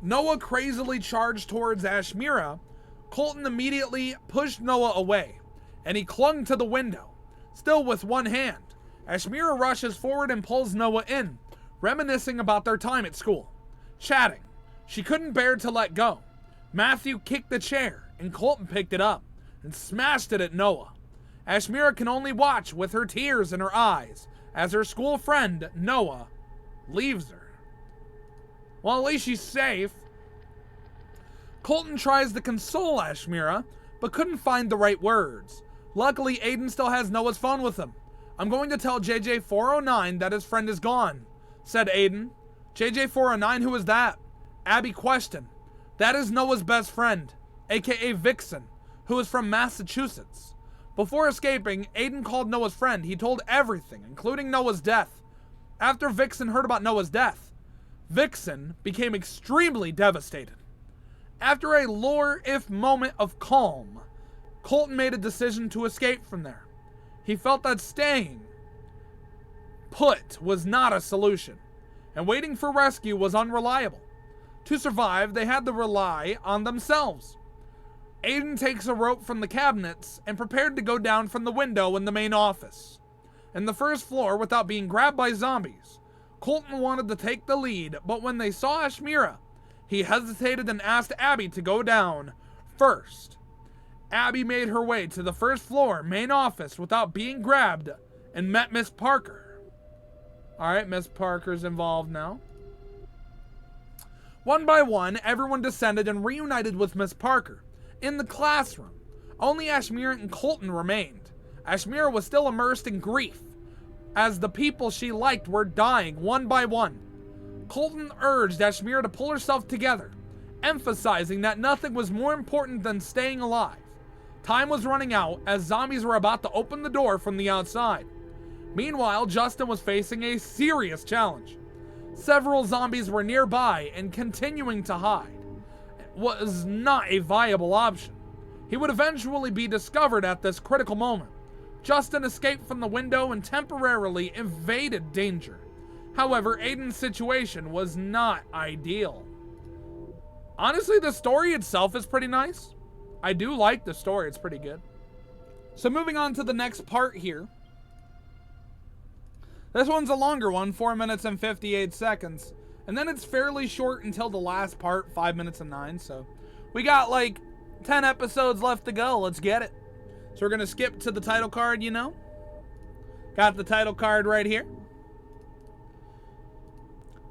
Noah crazily charged towards Jxmie, Colton immediately pushed Noah away, and he clung to the window, still with one hand. Jxmie rushes forward and pulls Noah in, reminiscing about their time at school, chatting. She couldn't bear to let go. Matthew kicked the chair, and Colton picked it up and smashed it at Noah. Jxmie can only watch with her tears in her eyes as her school friend, Noah, leaves her. Well, at least she's safe. Colton tries to console Jxmie, but couldn't find the right words. Luckily, Aiden still has Noah's phone with him. I'm going to tell JJ409 that his friend is gone, said Aiden. JJ409, who is that? Abby questioned. That is Noah's best friend, aka Vixen, who is from Massachusetts. Before escaping, Aiden called Noah's friend. He told everything, including Noah's death. After Vixen heard about Noah's death, Vixen became extremely devastated. After a lore-if moment of calm, Colton made a decision to escape from there. He felt that staying put was not a solution, and waiting for rescue was unreliable. To survive, they had to rely on themselves. Aiden takes a rope from the cabinets and prepared to go down from the window in the main office. In the first floor without being grabbed by zombies, Colton wanted to take the lead, but when they saw Jxmie, he hesitated and asked Abby to go down first. Abby made her way to the first floor main office without being grabbed and met Miss Parker. Alright, Miss Parker's involved now. One by one, everyone descended and reunited with Miss Parker in the classroom. Only Jxmie and Colton remained. Jxmie was still immersed in grief, as the people she liked were dying one by one. Colton urged Jxmie to pull herself together, emphasizing that nothing was more important than staying alive. Time was running out as zombies were about to open the door from the outside. Meanwhile, Justin was facing a serious challenge. Several zombies were nearby and continuing to hide. It was not a viable option. He would eventually be discovered at this critical moment. Justin escaped from the window and temporarily evaded danger. However, Aiden's situation was not ideal. Honestly, the story itself is pretty nice. I do like the story, it's pretty good. So moving on to the next part here. This one's a longer one, 4 minutes and 58 seconds. And then it's fairly short until the last part, 5 minutes and 9. So we got like 10 episodes left to go. Let's get it. So we're going to skip to the title card, you know. Got the title card right here.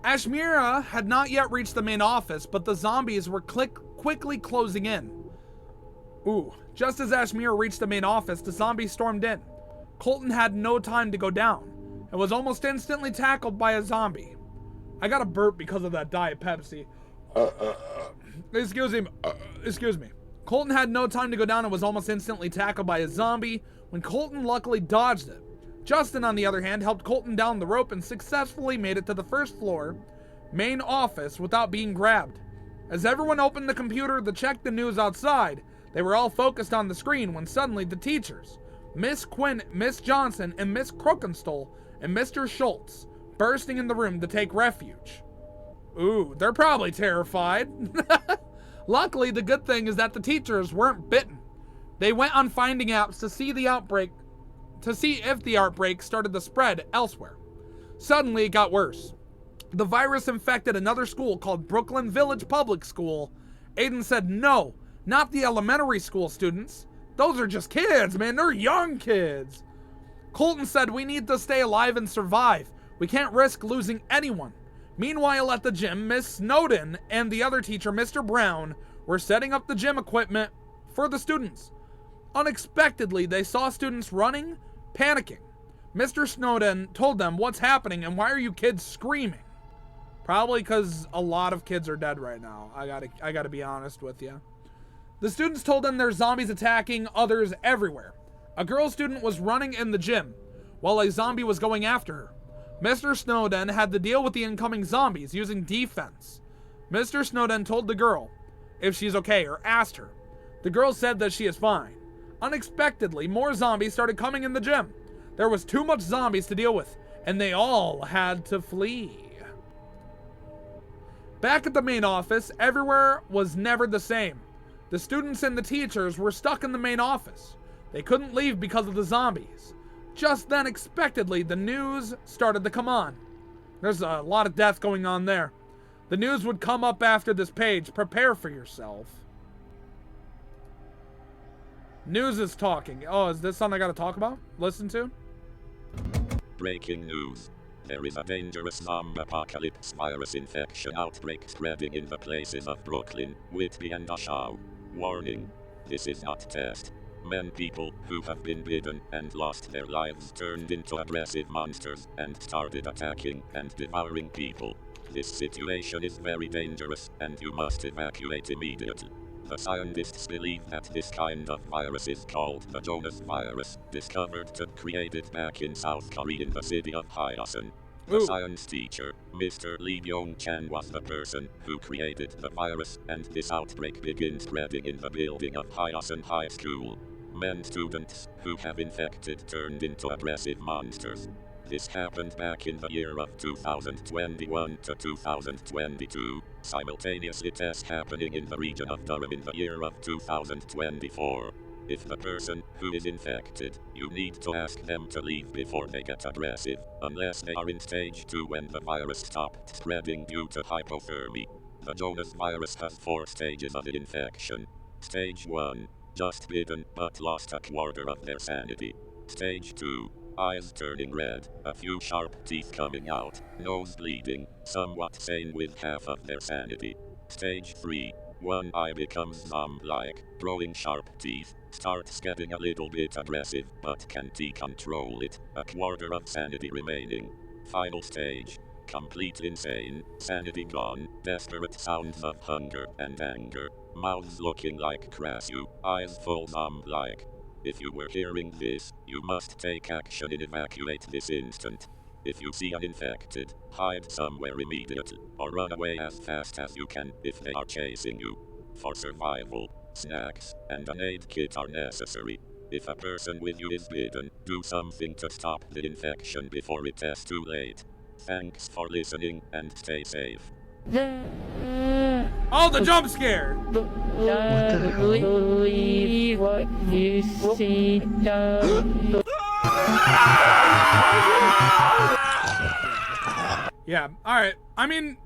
Jxmie had not yet reached the main office, but the zombies were quickly closing in. Ooh, just as Jxmie reached the main office, the zombies stormed in. Colton had no time to go down and was almost instantly tackled by a zombie. I got a burp because of that Diet Pepsi. Excuse me. Colton had no time to go down and was almost instantly tackled by a zombie when Colton luckily dodged it. Justin, on the other hand, helped Colton down the rope and successfully made it to the first floor main office without being grabbed. As everyone opened the computer to check the news outside, they were all focused on the screen when suddenly the teachers, Miss Quinn, Miss Johnson, and Miss Krokenstol, and Mr. Schultz, bursting in the room to take refuge. Ooh, they're probably terrified. Luckily, the good thing is that the teachers weren't bitten. They went on finding apps to see if the outbreak started to spread elsewhere. Suddenly, it got worse. The virus infected another school called Brooklin Village Public School. Aiden said, no, not the elementary school students. Those are just kids, man. They're young kids. Colton said, we need to stay alive and survive. We can't risk losing anyone. Meanwhile, at the gym, Miss Snowden and the other teacher, Mr. Brown, were setting up the gym equipment for the students. Unexpectedly, they saw students running, panicking. Mr. Snowden told them, what's happening and why are you kids screaming? Probably because a lot of kids are dead right now. I gotta be honest with you. The students told them there's zombies attacking others everywhere. A girl student was running in the gym while a zombie was going after her. Mr. Snowden had to deal with the incoming zombies using defense. Mr. Snowden told the girl if she's okay or asked her. The girl said that she is fine. Unexpectedly, more zombies started coming in the gym. There was too much zombies to deal with, and they all had to flee. Back at the main office, everywhere was never the same. The students and the teachers were stuck in the main office. They couldn't leave because of the zombies. Just then, expectedly, the news started to come on. There's a lot of death going on there. The news would come up after this page. Prepare for yourself. News is talking. Oh, is this something I gotta talk about? Listen to? Breaking news. There is a dangerous zombie apocalypse virus infection outbreak spreading in the places of Brooklyn, Whitby and Dachau. Warning. This is not test. Men people who have been bitten and lost their lives turned into aggressive monsters and started attacking and devouring people. This situation is very dangerous and you must evacuate immediately. The scientists believe that this kind of virus is called the Jonas virus, discovered and created back in South Korea in the city of Hyasun. The science teacher, Mr. Lee Byung-chan, was the person who created the virus, and this outbreak began spreading in the building of Hyasun High School. Men students who have infected turned into aggressive monsters. This happened back in the year of 2021 to 2022, simultaneously tests happening in the region of Durham in the year of 2024. If the person who is infected, you need to ask them to leave before they get aggressive, unless they are in stage 2 when the virus stopped spreading due to hypothermia. The Jonas virus has 4 stages of infection. Stage 1, just bitten but lost a quarter of their sanity. Stage 2, eyes turning red, a few sharp teeth coming out, nose bleeding, somewhat sane with half of their sanity. Stage 3, one eye becomes zombie-like, growing sharp teeth, starts getting a little bit aggressive but can't control it, a quarter of sanity remaining. Final stage, complete insane, sanity gone, desperate sounds of hunger and anger, mouths looking like crasu, eyes full zombie-like. If you were hearing this, you must take action and evacuate this instant. If you see an infected, hide somewhere immediately, or run away as fast as you can if they are chasing you. For survival, snacks and an aid kit are necessary. If a person with you is bitten, do something to stop the infection before it is too late. Thanks for listening and stay safe. Oh, the jump scare! Believe what you see. Yeah, alright. I mean,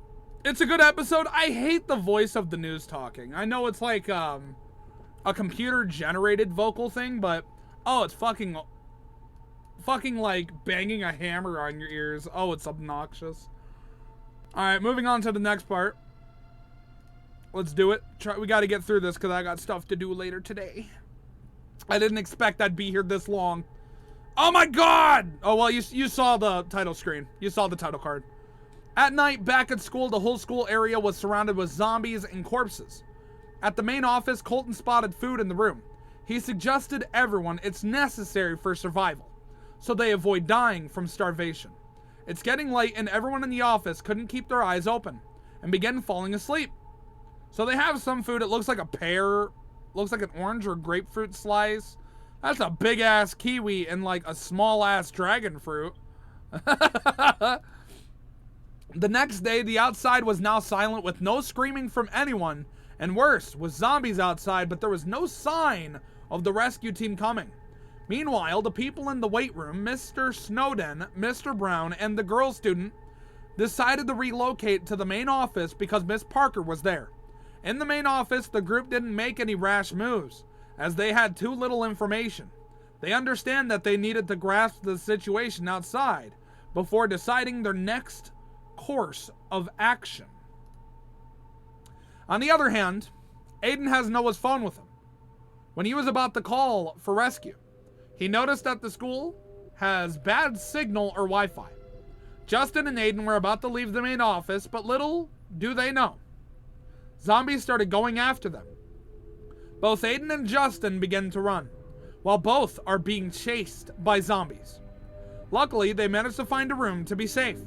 it's a good episode. I hate the voice of the news talking. I know it's like a computer-generated vocal thing, but oh, it's fucking like banging a hammer on your ears. Oh, it's obnoxious. Alright, moving on to the next part. Let's do it. We gotta get through this because I got stuff to do later today. I didn't expect I'd be here this long. Oh my god! Oh, well, you saw the title screen. You saw the title card. At night, back at school, the whole school area was surrounded with zombies and corpses. At the main office, Colton spotted food in the room. He suggested everyone it's necessary for survival, so they avoid dying from starvation. It's getting late and everyone in the office couldn't keep their eyes open and began falling asleep. So they have some food. It looks like a pear, looks like an orange or grapefruit slice. That's a big ass kiwi and like a small ass dragon fruit. The next day, the outside was now silent with no screaming from anyone, and worse, with zombies outside, but there was no sign of the rescue team coming. Meanwhile, the people in the weight room, Mr. Snowden, Mr. Brown, and the girl student decided to relocate to the main office because Miss Parker was there. In the main office, the group didn't make any rash moves, as they had too little information. They understand that they needed to grasp the situation outside before deciding their next course of action. On the other hand, Aiden has Noah's phone with him. When he was about to call for rescue, he noticed that the school has bad signal or Wi-Fi. Justin and Aiden were about to leave the main office, but little do they know, zombies started going after them. Both Aiden and Justin begin to run, while both are being chased by zombies. Luckily, they managed to find a room to be safe,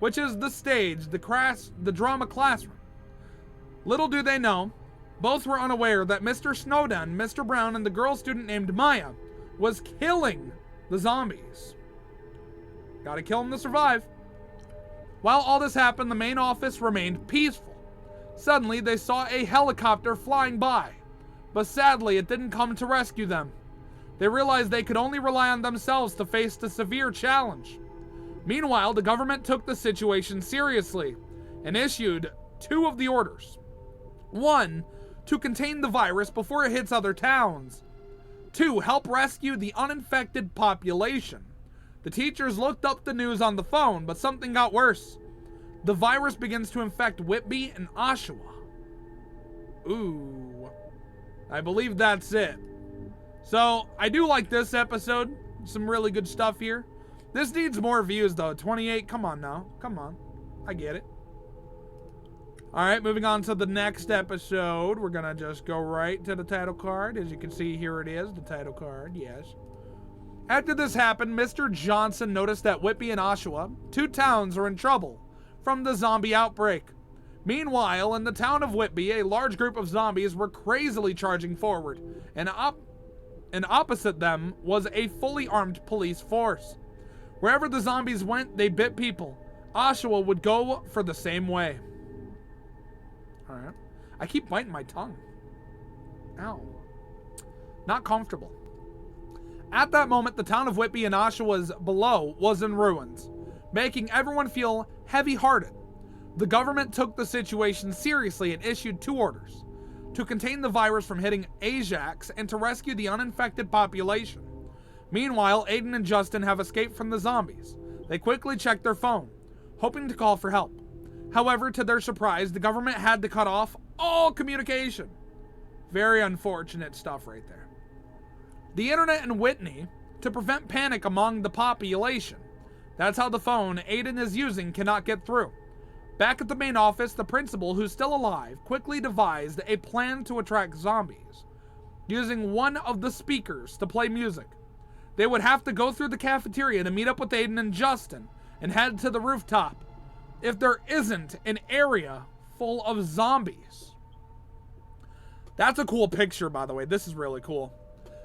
which is the stage, the drama classroom. Little do they know, both were unaware that Mr. Snowden, Mr. Brown, and the girl student named Maya was killing the zombies. Gotta kill them to survive. While all this happened, the main office remained peaceful. Suddenly, they saw a helicopter flying by. but sadly it didn't come to rescue them. They realized they could only rely on themselves to face the severe challenge. Meanwhile, the government took the situation seriously and issued 2 of the orders. 1, to contain the virus before it hits other towns. 2, help rescue the uninfected population. The teachers looked up the news on the phone, but something got worse. The virus begins to infect Whitby and Oshawa. Ooh. I believe that's it. So, I do like this episode. Some really good stuff here. This needs more views, though. 28, come on now. Come on. I get it. Alright, moving on to the next episode. We're gonna just go right to the title card. As you can see, here it is, the title card, yes. After this happened, Mr. Johnson noticed that Whitby and Oshawa, 2 towns, are in trouble from the zombie outbreak. Meanwhile, in the town of Whitby, a large group of zombies were crazily charging forward, and opposite them was a fully armed police force. Wherever the zombies went, they bit people. Oshawa would go for the same way. Alright. I keep biting my tongue. Ow. Not comfortable. At that moment, the town of Whitby and Oshawa's below was in ruins, making everyone feel heavy-hearted. The government took the situation seriously and issued 2 orders: to contain the virus from hitting Ajax and to rescue the uninfected population. Meanwhile, Aiden and Justin have escaped from the zombies. They quickly check their phone, hoping to call for help. However, to their surprise, the government had to cut off all communication. Very unfortunate stuff right there. The internet in Whitney to prevent panic among the population. That's how the phone Aiden is using cannot get through. Back at the main office, the principal, who's still alive, quickly devised a plan to attract zombies, using one of the speakers to play music. They would have to go through the cafeteria to meet up with Aiden and Justin and head to the rooftop if there isn't an area full of zombies. That's a cool picture, by the way. This is really cool.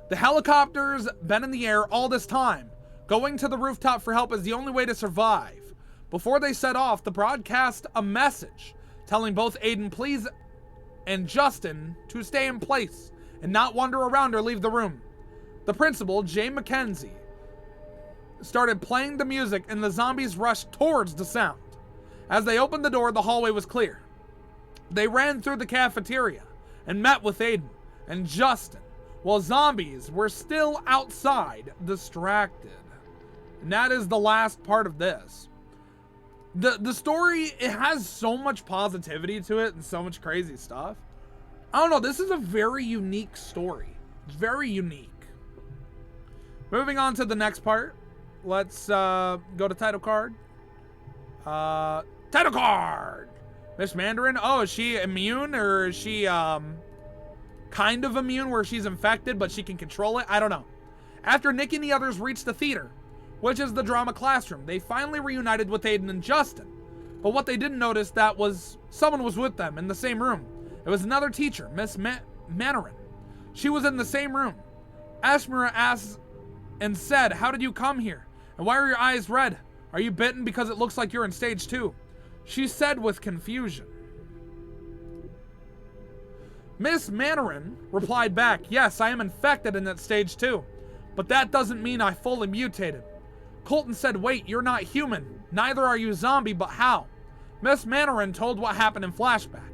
The helicopter's been in the air all this time. Going to the rooftop for help is the only way to survive. Before they set off, the broadcast a message telling both Aiden, please, and Justin to stay in place and not wander around or leave the room. The principal, Jay Mackenzie, started playing the music and the zombies rushed towards the sound. As they opened the door, the hallway was clear. They ran through the cafeteria and met with Aiden and Justin, while zombies were still outside, distracted. And that is the last part of this. The story, it has so much positivity to it and so much crazy stuff. I don't know, this is a very unique story. Very unique. Moving on to the next part. Let's go to title card. Title card! Miss Mandarin. Oh, is she immune, or is she kind of immune where she's infected but she can control it? I don't know. After Nick and the others reached the theater, which is the drama classroom, they finally reunited with Aiden and Justin. But what they didn't notice that was someone was with them in the same room. It was another teacher, Miss Mandarin. She was in the same room. Jxmie asked and said, how did you come here? And why are your eyes red? Are you bitten because it looks like you're in stage 2? She said with confusion. Miss Mandarin replied back, yes, I am infected and at stage 2, but that doesn't mean I fully mutated. Colton said, wait, you're not human. Neither are you zombie, but how? Miss Mandarin told what happened in flashback.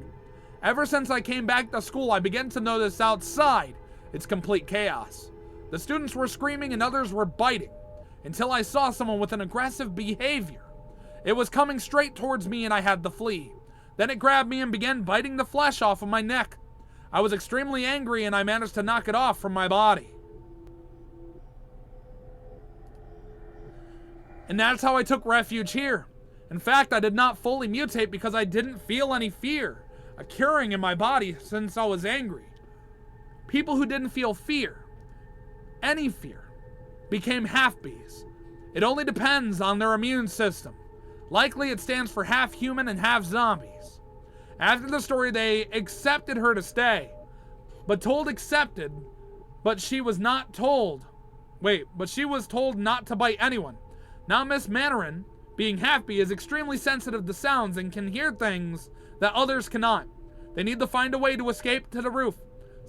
Ever since I came back to school, I began to notice outside it's complete chaos. The students were screaming and others were biting, until I saw someone with an aggressive behavior. It was coming straight towards me and I had to flee. Then it grabbed me and began biting the flesh off of my neck. I was extremely angry and I managed to knock it off from my body. And that's how I took refuge here. In fact, I did not fully mutate because I didn't feel any fear occurring in my body since I was angry. People who didn't feel fear, any fear, became half-bees. It only depends on their immune system. Likely it stands for half human and half zombies. After the story, they accepted her to stay. But she was not told. But she was told not to bite anyone. Now Miss Mandarin, being half-bee, is extremely sensitive to sounds and can hear things that others cannot. They need to find a way to escape to the roof.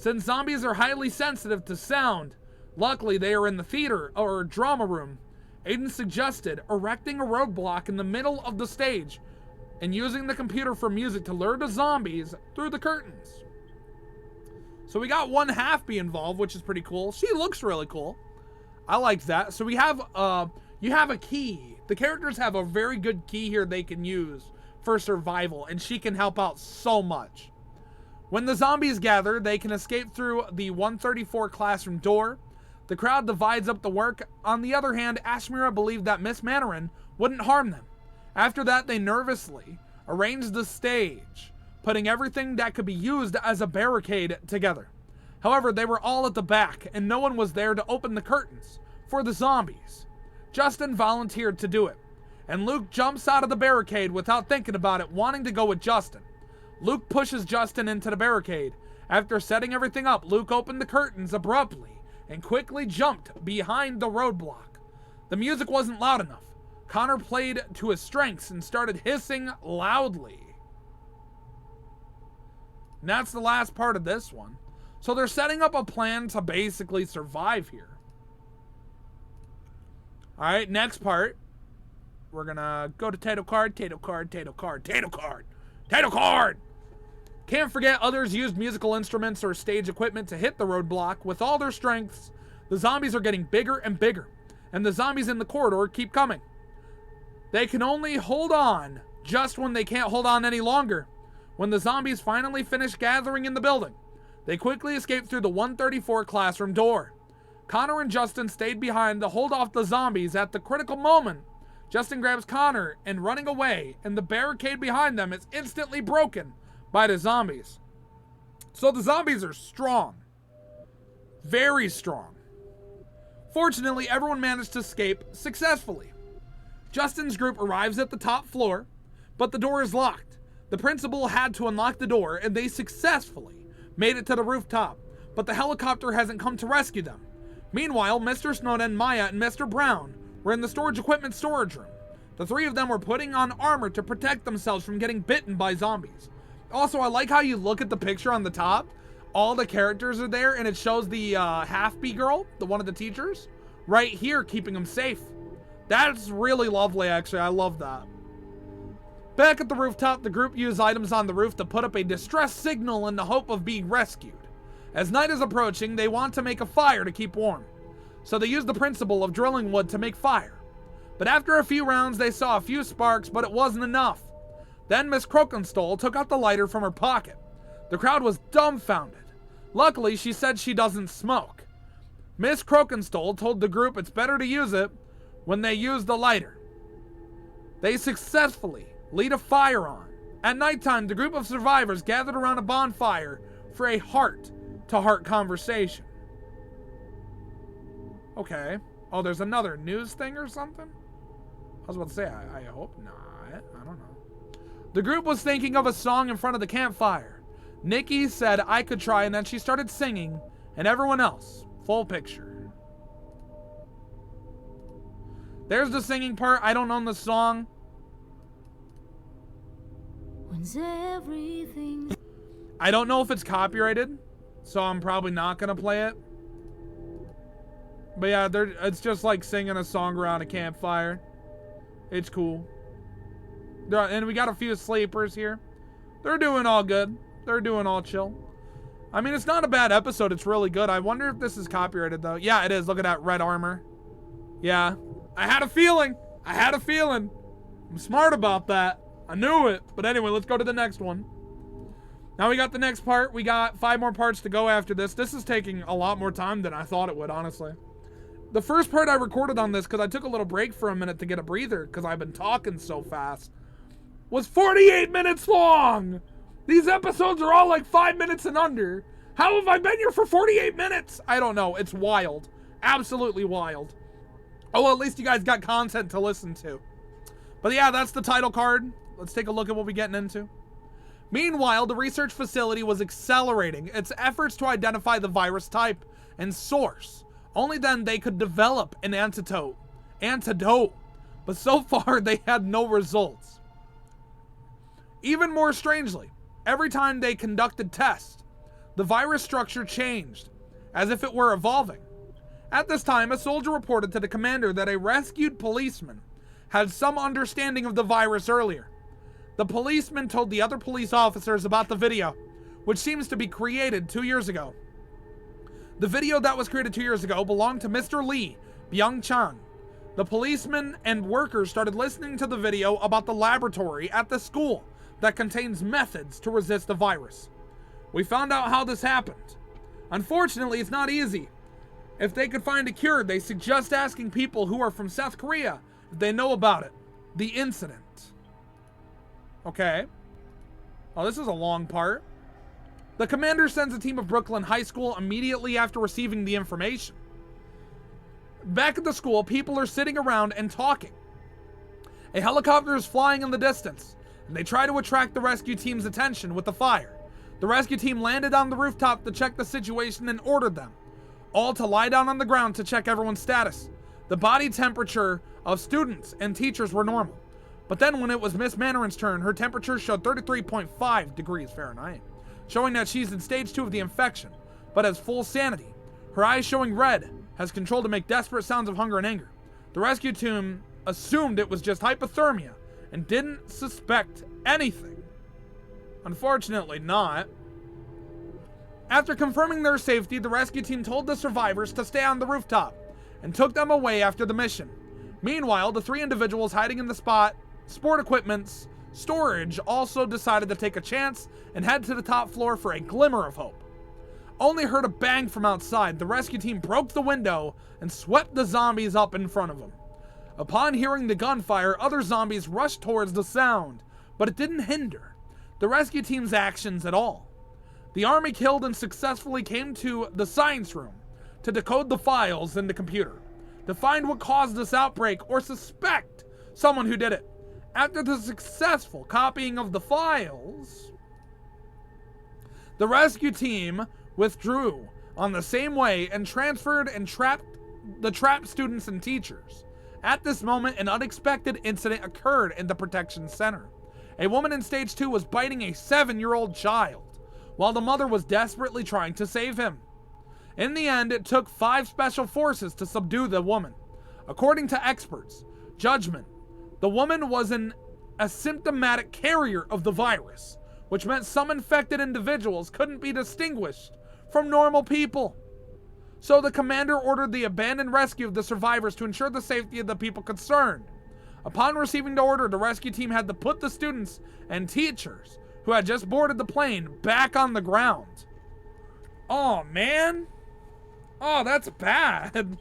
Since zombies are highly sensitive to sound, luckily they are in the theater or drama room. Aiden suggested erecting a roadblock in the middle of the stage and using the computer for music to lure the zombies through the curtains. So we got one half-bee involved, which is pretty cool. She looks really cool. I like that. So we have, you have a key. The characters have a very good key here they can use for survival, and she can help out so much. When the zombies gather, they can escape through the 134 classroom door. The crowd divides up the work. On the other hand, Ashmira believed that Miss Manorin wouldn't harm them. After that, they nervously arranged the stage, putting everything that could be used as a barricade together. However, they were all at the back, and no one was there to open the curtains for the zombies. Justin volunteered to do it, and Luke jumps out of the barricade without thinking about it, wanting to go with Justin. Luke pushes Justin into the barricade. After setting everything up, Luke opened the curtains abruptly and quickly jumped behind the roadblock. The music wasn't loud enough. Connor played to his strengths and started hissing loudly. And that's the last part of this one. So they're setting up a plan to basically survive here. Alright, next part. We're gonna go to title card, title card, title card, title card, title card! Can't forget others used musical instruments or stage equipment to hit the roadblock. With all their strengths, the zombies are getting bigger and bigger, and the zombies in the corridor keep coming. They can only hold on just when they can't hold on any longer. When the zombies finally finish gathering in the building, they quickly escape through the 134 classroom door. Connor and Justin stayed behind to hold off the zombies. At the critical moment, Justin grabs Connor and running away, and the barricade behind them is instantly broken by the zombies. So the zombies are strong. Very strong. Fortunately, everyone managed to escape successfully. Justin's group arrives at the top floor, but the door is locked. The principal had to unlock the door, and they successfully made it to the rooftop, but the helicopter hasn't come to rescue them. Meanwhile, Mr. Snowden, Maya, and Mr. Brown were in the storage equipment storage room. The three of them were putting on armor to protect themselves from getting bitten by zombies. Also, I like how you look at the picture on the top. All the characters are there, and it shows the half-bee girl, the one of the teachers, right here, keeping them safe. That's really lovely, actually. I love that. Back at the rooftop, the group used items on the roof to put up a distress signal in the hope of being rescued. As night is approaching, they want to make a fire to keep warm. So they used the principle of drilling wood to make fire. But after a few rounds, they saw a few sparks, but it wasn't enough. Then Miss Crokenstole took out the lighter from her pocket. The crowd was dumbfounded. Luckily, she said she doesn't smoke. Miss Crokenstole told the group it's better to use it when they use the lighter. They successfully lit a fire on. At nighttime, the group of survivors gathered around a bonfire for a heart-to-heart conversation. Okay. Oh, there's another news thing or something? I was about to say, I hope not. I don't know. The group was thinking of a song in front of the campfire. Nikki said I could try, and then she started singing, and everyone else. Full picture. There's the singing part. I don't know the song. When's everything... I don't know if it's copyrighted, so I'm probably not going to play it. But yeah, it's just like singing a song around a campfire. It's cool. And we got a few sleepers here. They're doing all good. They're doing all chill. I mean, it's not a bad episode. It's really good. I wonder if this is copyrighted, though. Yeah, it is. Look at that red armor. Yeah. I had a feeling. I had a feeling. I'm smart about that. I knew it. But anyway, let's go to the next one. Now we got the next part. We got 5 more parts to go after this. This is taking a lot more time than I thought it would, honestly. The first part I recorded on this, because I took a little break for a minute to get a breather, because I've been talking so fast, was 48 minutes long! These episodes are all like 5 minutes and under. How have I been here for 48 minutes? I don't know. It's wild. Absolutely wild. Oh, well, at least you guys got content to listen to. But yeah, that's the title card. Let's take a look at what we're getting into. Meanwhile, the research facility was accelerating its efforts to identify the virus type and source. Only then they could develop an antidote. But so far, they had no results. Even more strangely, every time they conducted tests, the virus structure changed, as if it were evolving. At this time, a soldier reported to the commander that a rescued policeman had some understanding of the virus earlier. The policeman told the other police officers about the video, which seems to be created 2 years ago. The video that was created 2 years ago belonged to Mr. Lee Byung-chang. The policemen and workers started listening to the video about the laboratory at the school that contains methods to resist the virus. We found out how this happened. Unfortunately, it's not easy. If they could find a cure, they suggest asking people who are from South Korea if they know about it. The incident. Okay. Oh, this is a long part. The commander sends a team of Brooklyn High School immediately after receiving the information. Back at the school, people are sitting around and talking. A helicopter is flying in the distance, and they try to attract the rescue team's attention with the fire. The rescue team landed on the rooftop to check the situation and ordered them all to lie down on the ground to check everyone's status. The body temperature of students and teachers were normal. But then when it was Miss Mandarin's turn, her temperature showed 33.5 degrees Fahrenheit, showing that she's in stage 2 of the infection, but has full sanity. Her eyes showing red, has control to make desperate sounds of hunger and anger. The rescue team assumed it was just hypothermia and didn't suspect anything. Unfortunately not. After confirming their safety, the rescue team told the survivors to stay on the rooftop and took them away after the mission. Meanwhile, the 3 individuals hiding in the sport equipment's storage also decided to take a chance and head to the top floor for a glimmer of hope. Only heard a bang from outside. The rescue team broke the window and swept the zombies up in front of them. Upon hearing the gunfire, other zombies rushed towards the sound, but it didn't hinder the rescue team's actions at all. The army killed and successfully came to the science room to decode the files in the computer, to find what caused this outbreak or suspect someone who did it. After the successful copying of the files, the rescue team withdrew on the same way and transferred and trapped students and teachers. At this moment, an unexpected incident occurred in the protection center. A woman in stage 2 was biting a 7-year-old child, while the mother was desperately trying to save him. In the end, it took 5 special forces to subdue the woman. According to experts' judgment, the woman was an asymptomatic carrier of the virus, which meant some infected individuals couldn't be distinguished from normal people. So the commander ordered the abandoned rescue of the survivors to ensure the safety of the people concerned. Upon receiving the order, the rescue team had to put the students and teachers who had just boarded the plane back on the ground. Oh, man. Oh, that's bad.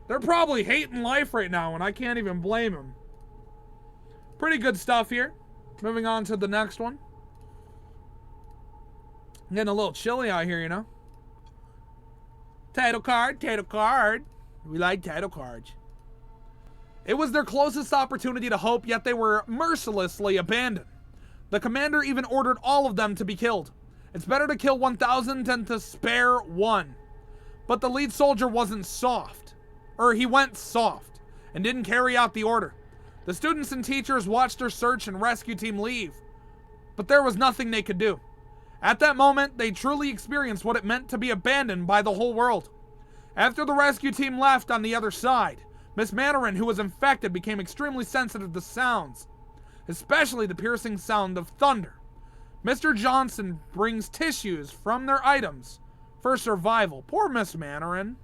They're probably hating life right now, and I can't even blame them. Pretty good stuff here. Moving on to the next one. Getting a little chilly out here, you know. Title card, title card. We like title cards. It was their closest opportunity to hope, yet they were mercilessly abandoned. The commander even ordered all of them to be killed. It's better to kill 1,000 than to spare one. But the lead soldier wasn't soft. He went soft and didn't carry out the order. The students and teachers watched their search and rescue team leave, but there was nothing they could do. At that moment, they truly experienced what it meant to be abandoned by the whole world. After the rescue team left on the other side, Miss Mandarin, who was infected, became extremely sensitive to sounds, especially the piercing sound of thunder. Mr. Johnson brings tissues from their items for survival. Poor Miss Mandarin.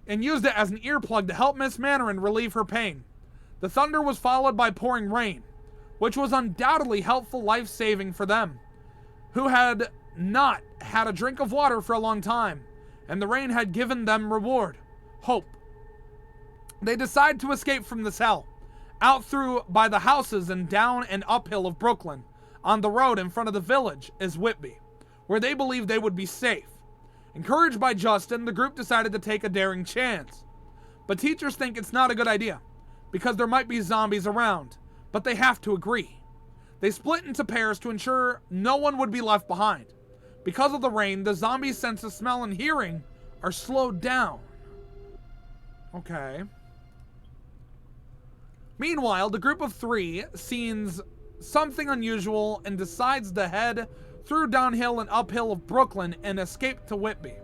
And used it as an earplug to help Miss Mandarin relieve her pain. The thunder was followed by pouring rain, which was undoubtedly helpful life-saving for them, who had not had a drink of water for a long time, and the rain had given them reward, hope. They decide to escape from this hell, out through by the houses and down and uphill of Brooklyn. On the road in front of the village is Whitby, where they believed they would be safe. Encouraged by Justin, the group decided to take a daring chance. But teachers think it's not a good idea, because there might be zombies around, but they have to agree. They split into pairs to ensure no one would be left behind. Because of the rain, the zombies' sense of smell and hearing are slowed down. Okay. Meanwhile, the group of 3 sees something unusual and decides to head through downhill and uphill of Brooklyn and escaped to Whitby.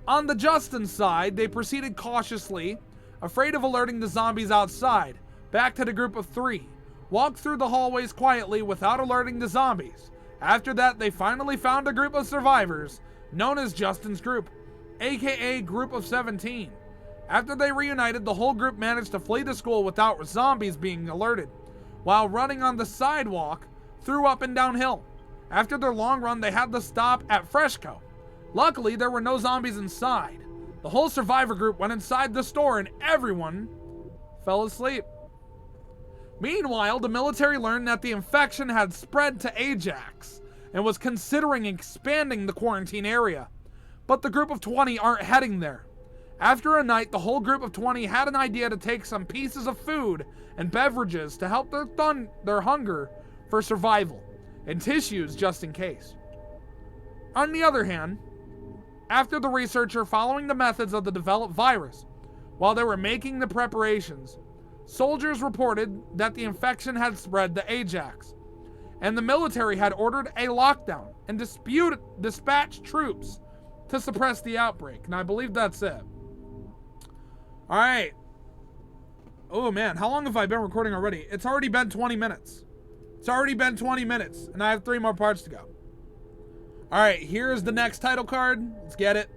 On the Justin side, they proceeded cautiously, afraid of alerting the zombies outside, back to the group of 3, walked through the hallways quietly without alerting the zombies. After that, they finally found a group of survivors, known as Justin's group, aka Group of 17. After they reunited, the whole group managed to flee the school without zombies being alerted, while running on the sidewalk through up and downhill. After their long run, they had to stop at Freshco. Luckily, there were no zombies inside. The whole survivor group went inside the store and everyone fell asleep. Meanwhile, the military learned that the infection had spread to Ajax and was considering expanding the quarantine area. But the group of 20 aren't heading there. After a night, the whole group of 20 had an idea to take some pieces of food and beverages to help their hunger for survival, and tissues just in case. On the other hand, after the researcher following the methods of the developed virus, while they were making the preparations, soldiers reported that the infection had spread to Ajax, and the military had ordered a lockdown and dispatched troops to suppress the outbreak. And I believe that's it. All right. Oh man, how long have I been recording already? It's already been 20 minutes. It's already been 20 minutes, and I have 3 more parts to go. All right, here's the next title card. Let's get it.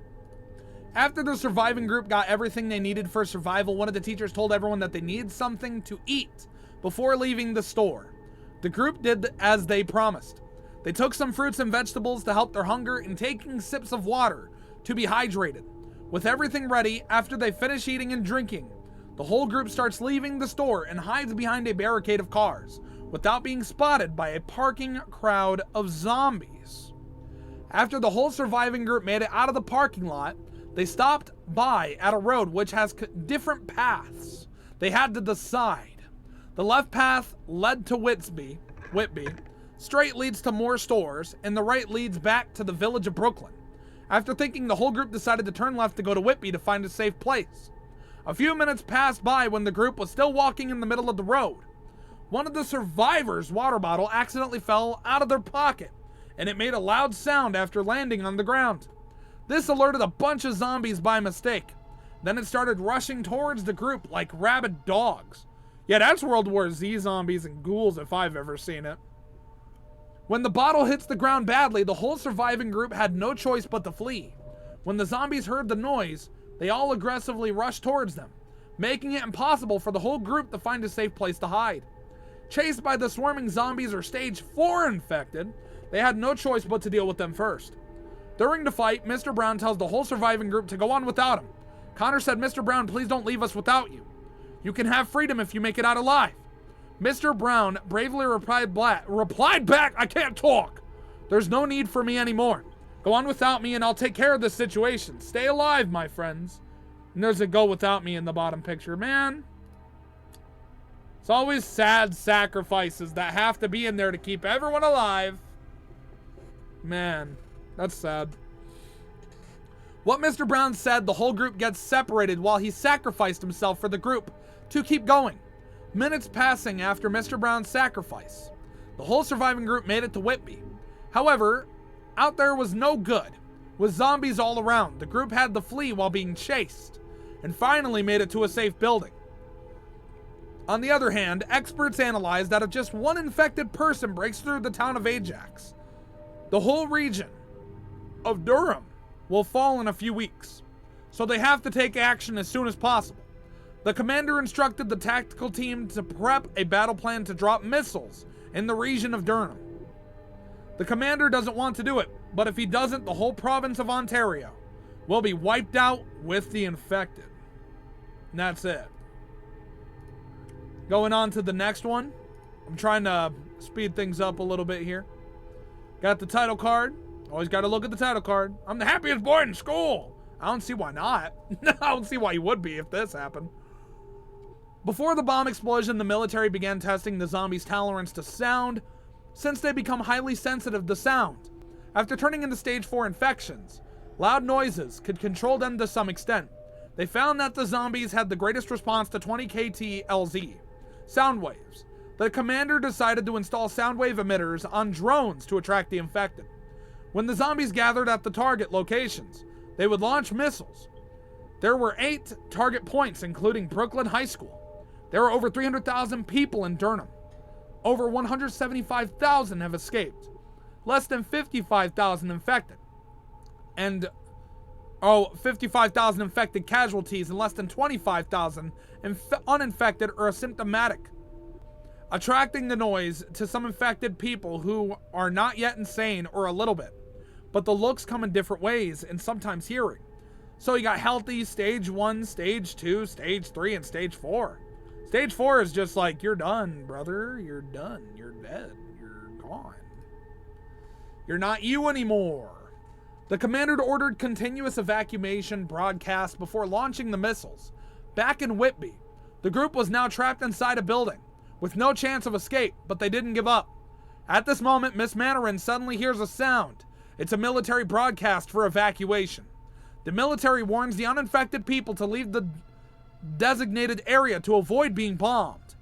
After the surviving group got everything they needed for survival, one of the teachers told everyone that they needed something to eat before leaving the store. The group did as they promised. They took some fruits and vegetables to help their hunger and taking sips of water to be hydrated. With everything ready, after they finish eating and drinking, the whole group starts leaving the store and hides behind a barricade of cars without being spotted by a parking crowd of zombies. After the whole surviving group made it out of the parking lot, they stopped by at a road which has different paths. They had to decide. The left path led to Whitby, straight leads to more stores, and the right leads back to the village of Brooklyn. After thinking, the whole group decided to turn left to go to Whitby to find a safe place. A few minutes passed by when the group was still walking in the middle of the road. One of the survivors' water bottle accidentally fell out of their pocket, and it made a loud sound after landing on the ground. This alerted a bunch of zombies by mistake. Then it started rushing towards the group like rabid dogs. Yeah, that's World War Z zombies and ghouls if I've ever seen it. When the bottle hits the ground badly, the whole surviving group had no choice but to flee. When the zombies heard the noise, they all aggressively rushed towards them, making it impossible for the whole group to find a safe place to hide. Chased by the swarming zombies or stage 4 infected, they had no choice but to deal with them first. During the fight, Mr. Brown tells the whole surviving group to go on without him. Connor said, "Mr. Brown, please don't leave us without you. You can have freedom if you make it out alive." Mr. Brown bravely replied back, "I can't talk. There's no need for me anymore. Go on without me and I'll take care of this situation. Stay alive, my friends." And there's a "go without me" in the bottom picture. Man, it's always sad sacrifices that have to be in there to keep everyone alive. Man, that's sad. What Mr. Brown said, the whole group gets separated while he sacrificed himself for the group to keep going. Minutes passing after Mr. Brown's sacrifice, the whole surviving group made it to Whitby. However, out there was no good. With zombies all around, the group had to flee while being chased, and finally made it to a safe building. On the other hand, experts analyzed that if just one infected person breaks through the town of Ajax, the whole region of Durham will fall in a few weeks, so they have to take action as soon as possible. The commander instructed the tactical team to prep a battle plan to drop missiles in the region of Durham. The commander doesn't want to do it, but if he doesn't, the whole province of Ontario will be wiped out with the infected. And that's it. Going on to the next one. I'm trying to speed things up a little bit here. Got the title card. Always got to look at the title card. I'm the happiest boy in school. I don't see why not. I don't see why you would be if this happened. Before the bomb explosion, the military began testing the zombies' tolerance to sound, since they become highly sensitive to sound. After turning into stage 4 infections, loud noises could control them to some extent. They found that the zombies had the greatest response to 20 kT/LZ sound waves. The commander decided to install sound wave emitters on drones to attract the infected. When the zombies gathered at the target locations, they would launch missiles. There were 8 target points, including Brooklyn High School. There are over 300,000 people in Durham. Over 175,000 have escaped. Less than 55,000 infected. And 55,000 infected casualties and less than 25,000 uninfected or asymptomatic. Attracting the noise to some infected people who are not yet insane or a little bit. But the looks come in different ways and sometimes hearing. So you got healthy, stage 1, stage 2, stage 3, and stage 4. Stage 4 is just like, you're done, brother. You're done. You're dead. You're gone. You're not you anymore. The commander ordered continuous evacuation broadcast before launching the missiles. Back in Whitby, the group was now trapped inside a building with no chance of escape, but they didn't give up. At this moment, Miss Mandarin suddenly hears a sound. It's a military broadcast for evacuation. The military warns the uninfected people to leave the designated area to avoid being bombed.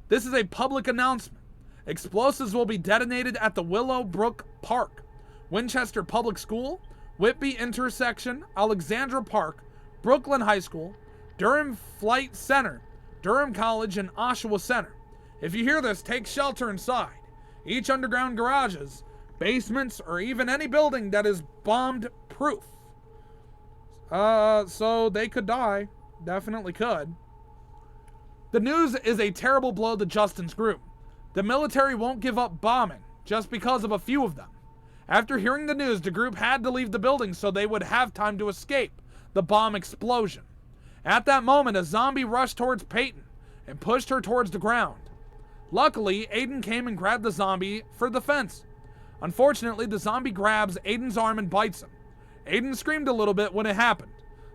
This is a public announcement. Explosives will be detonated at the Willowbrook Park, Winchester Public School, Whitby Intersection, Alexandra Park, Brooklyn High School, Durham Flight Center, Durham College, and Oshawa Center. If you hear this, take shelter inside. Each underground garages, basements, or even any building that is bombed proof. So they could die. Definitely could. The news is a terrible blow to Justin's group. The military won't give up bombing just because of a few of them. After hearing the news, the group had to leave the building so they would have time to escape the bomb explosion. At that moment, a zombie rushed towards Peyton and pushed her towards the ground. Luckily, Aiden came and grabbed the zombie for the fence. Unfortunately, the zombie grabs Aiden's arm and bites him. Aiden screamed a little bit when it happened.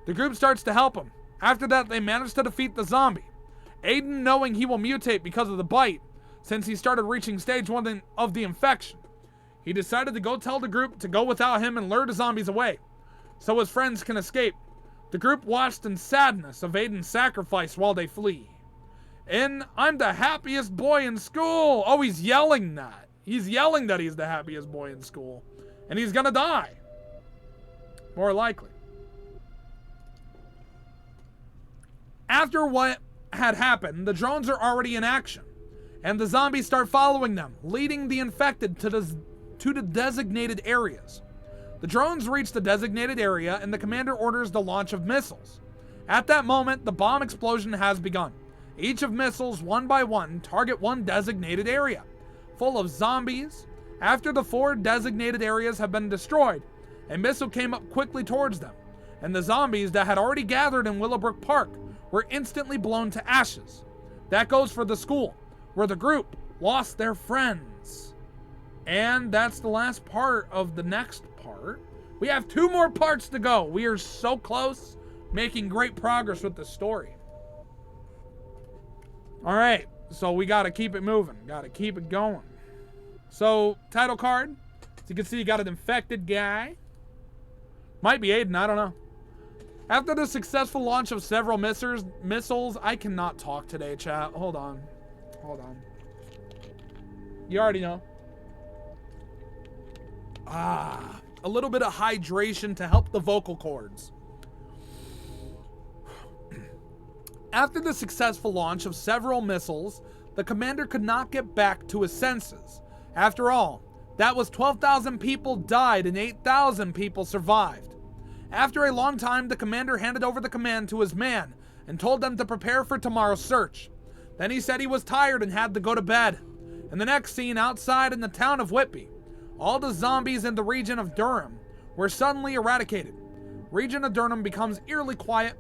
The group starts to help him. After that, they manage to defeat the zombie. Aiden, knowing he will mutate because of the bite, since he started reaching stage 1 of the infection, he decided to go tell the group to go without him and lure the zombies away, so his friends can escape. The group watched in sadness of Aiden's sacrifice while they flee. And I'm the happiest boy in school. Oh, he's yelling that. He's yelling that he's the happiest boy in school. And he's gonna die. More likely. After what had happened, the drones are already in action. And the zombies start following them, leading the infected to the designated areas. The drones reach the designated area and the commander orders the launch of missiles. At that moment, the bomb explosion has begun. Each of missiles, one by one, target one designated area, full of zombies. After the 4 designated areas have been destroyed, a missile came up quickly towards them, and the zombies that had already gathered in Willowbrook Park were instantly blown to ashes. That goes for the school, where the group lost their friends. And that's the last part of the next part. We have 2 more parts to go. We are so close, making great progress with the story. All right, so we got to keep it moving. Got to keep it going. So, title card. As you can see, you got an infected guy. Might be Aiden, I don't know. After the successful launch of several missiles, I cannot talk today, chat. Hold on. You already know. A little bit of hydration to help the vocal cords. After the successful launch of several missiles, the commander could not get back to his senses. After all, that was 12,000 people died and 8,000 people survived. After a long time, the commander handed over the command to his man and told them to prepare for tomorrow's search. Then he said he was tired and had to go to bed. In the next scene, outside in the town of Whitby, all the zombies in the region of Durham were suddenly eradicated. Region of Durham becomes eerily quiet,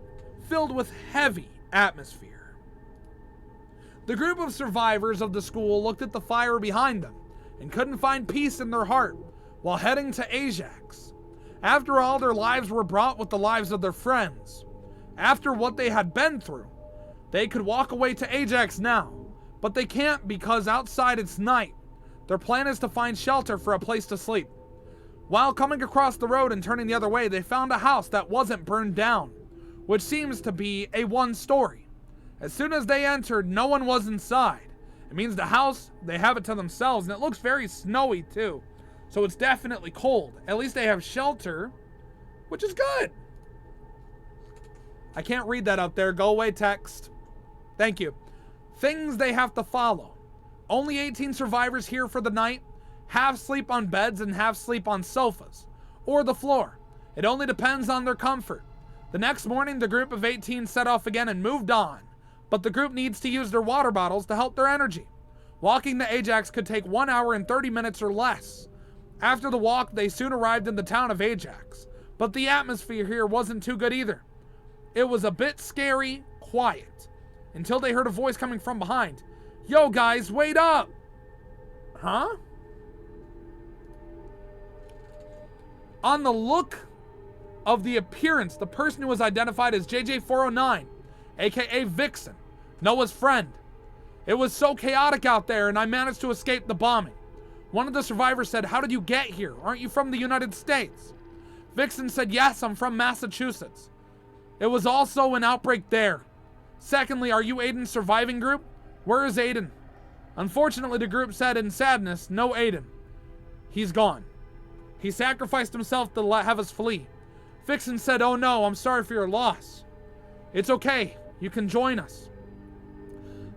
filled with heavy atmosphere. The group of survivors of the school looked at the fire behind them and couldn't find peace in their heart while heading to Ajax. After all, their lives were brought with the lives of their friends. After what they had been through, they could walk away to Ajax now, but they can't because outside it's night. Their plan is to find shelter for a place to sleep. While coming across the road and turning the other way, they found a house that wasn't burned down, which seems to be a 1-story. As soon as they entered, no one was inside. It means the house, they have it to themselves, and it looks very snowy too. So it's definitely cold. At least they have shelter, which is good. I can't read that up there. Go away, text. Thank you. Things they have to follow. Only 18 survivors here for the night. Half sleep on beds and half sleep on sofas. Or the floor. It only depends on their comfort. The next morning, the group of 18 set off again and moved on. But the group needs to use their water bottles to help their energy. Walking to Ajax could take 1 hour and 30 minutes or less. After the walk, they soon arrived in the town of Ajax. But the atmosphere here wasn't too good either. It was a bit scary, quiet. Until they heard a voice coming from behind. Yo guys, wait up! Huh? On the look of the appearance, the person who was identified as JJ409, aka Vixen, Noah's friend. It was so chaotic out there and I managed to escape the bombing. One of the survivors said, how did you get here? Aren't you from the United States? Vixen said, yes, I'm from Massachusetts. It was also an outbreak there. Secondly, are you Aiden's surviving group? Where is Aiden? Unfortunately, the group said in sadness, no Aiden. He's gone. He sacrificed himself to have us flee. Vixen said, oh no, I'm sorry for your loss. It's okay, you can join us.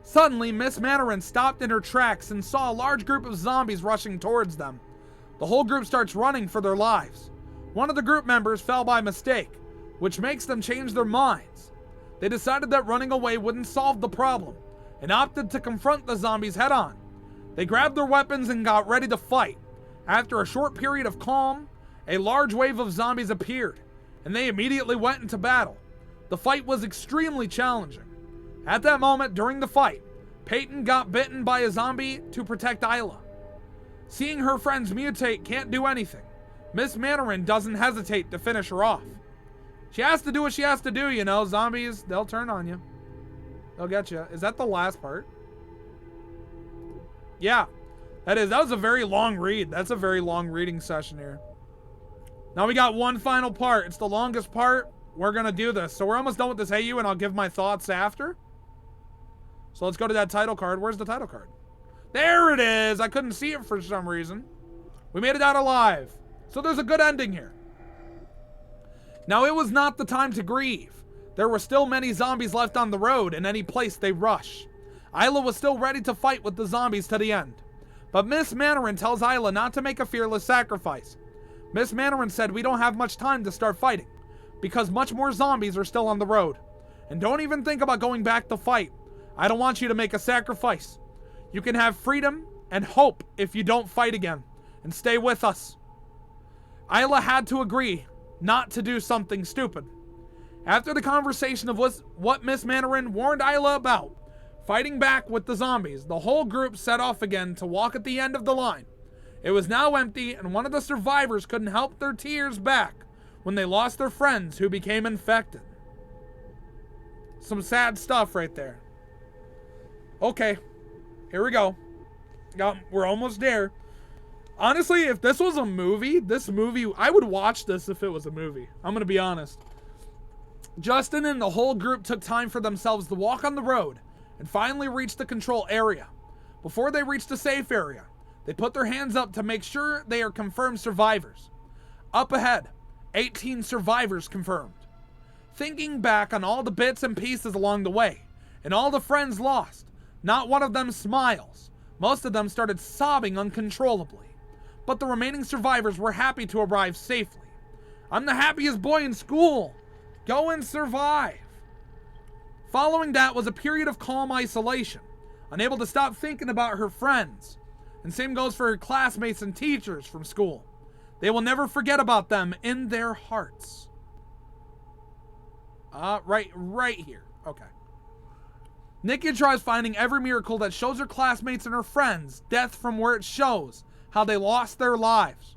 Suddenly, Miss Mandarin stopped in her tracks and saw a large group of zombies rushing towards them. The whole group starts running for their lives. One of the group members fell by mistake, which makes them change their minds. They decided that running away wouldn't solve the problem, and opted to confront the zombies head on. They grabbed their weapons and got ready to fight. After a short period of calm, a large wave of zombies appeared, and they immediately went into battle. The fight was extremely challenging. At that moment, during the fight, Peyton got bitten by a zombie to protect Isla. Seeing her friends mutate can't do anything, Miss Mandarin doesn't hesitate to finish her off. She has to do what she has to do, you know. Zombies, they'll turn on you. They'll get you. Is that the last part? Yeah, that is. That was a very long read. That's a very long reading session here. Now we got one final part. It's the longest part. We're going to do this. So we're almost done with this AU, and I'll give my thoughts after. So let's go to that title card. Where's the title card? There it is. I couldn't see it for some reason. We made it out alive. So there's a good ending here. Now, it was not the time to grieve. There were still many zombies left on the road in any place they rush. Isla was still ready to fight with the zombies to the end. But Miss Mandarin tells Isla not to make a fearless sacrifice. Miss Mandarin said we don't have much time to start fighting, because much more zombies are still on the road. And don't even think about going back to fight. I don't want you to make a sacrifice. You can have freedom and hope if you don't fight again, and stay with us. Isla had to agree not to do something stupid. After the conversation of what Miss Mandarin warned Isla about, fighting back with the zombies, the whole group set off again to walk at the end of the line. It was now empty, and one of the survivors couldn't help their tears back when they lost their friends who became infected. Some sad stuff right there. Okay, here we go. We're almost there. Honestly, if this was a movie, I would watch this if it was a movie. I'm going to be honest. Justin and the whole group took time for themselves to walk on the road and finally reach the control area. Before they reached the safe area, they put their hands up to make sure they are confirmed survivors. Up ahead, 18 survivors confirmed. Thinking back on all the bits and pieces along the way, and all the friends lost, not one of them smiles. Most of them started sobbing uncontrollably. But the remaining survivors were happy to arrive safely. I'm the happiest boy in school. Go and survive. Following that was a period of calm isolation, unable to stop thinking about her friends. And same goes for her classmates and teachers from school. They will never forget about them in their hearts. Right here. Okay. Nikki tries finding every miracle that shows her classmates and her friends death from where it shows how they lost their lives.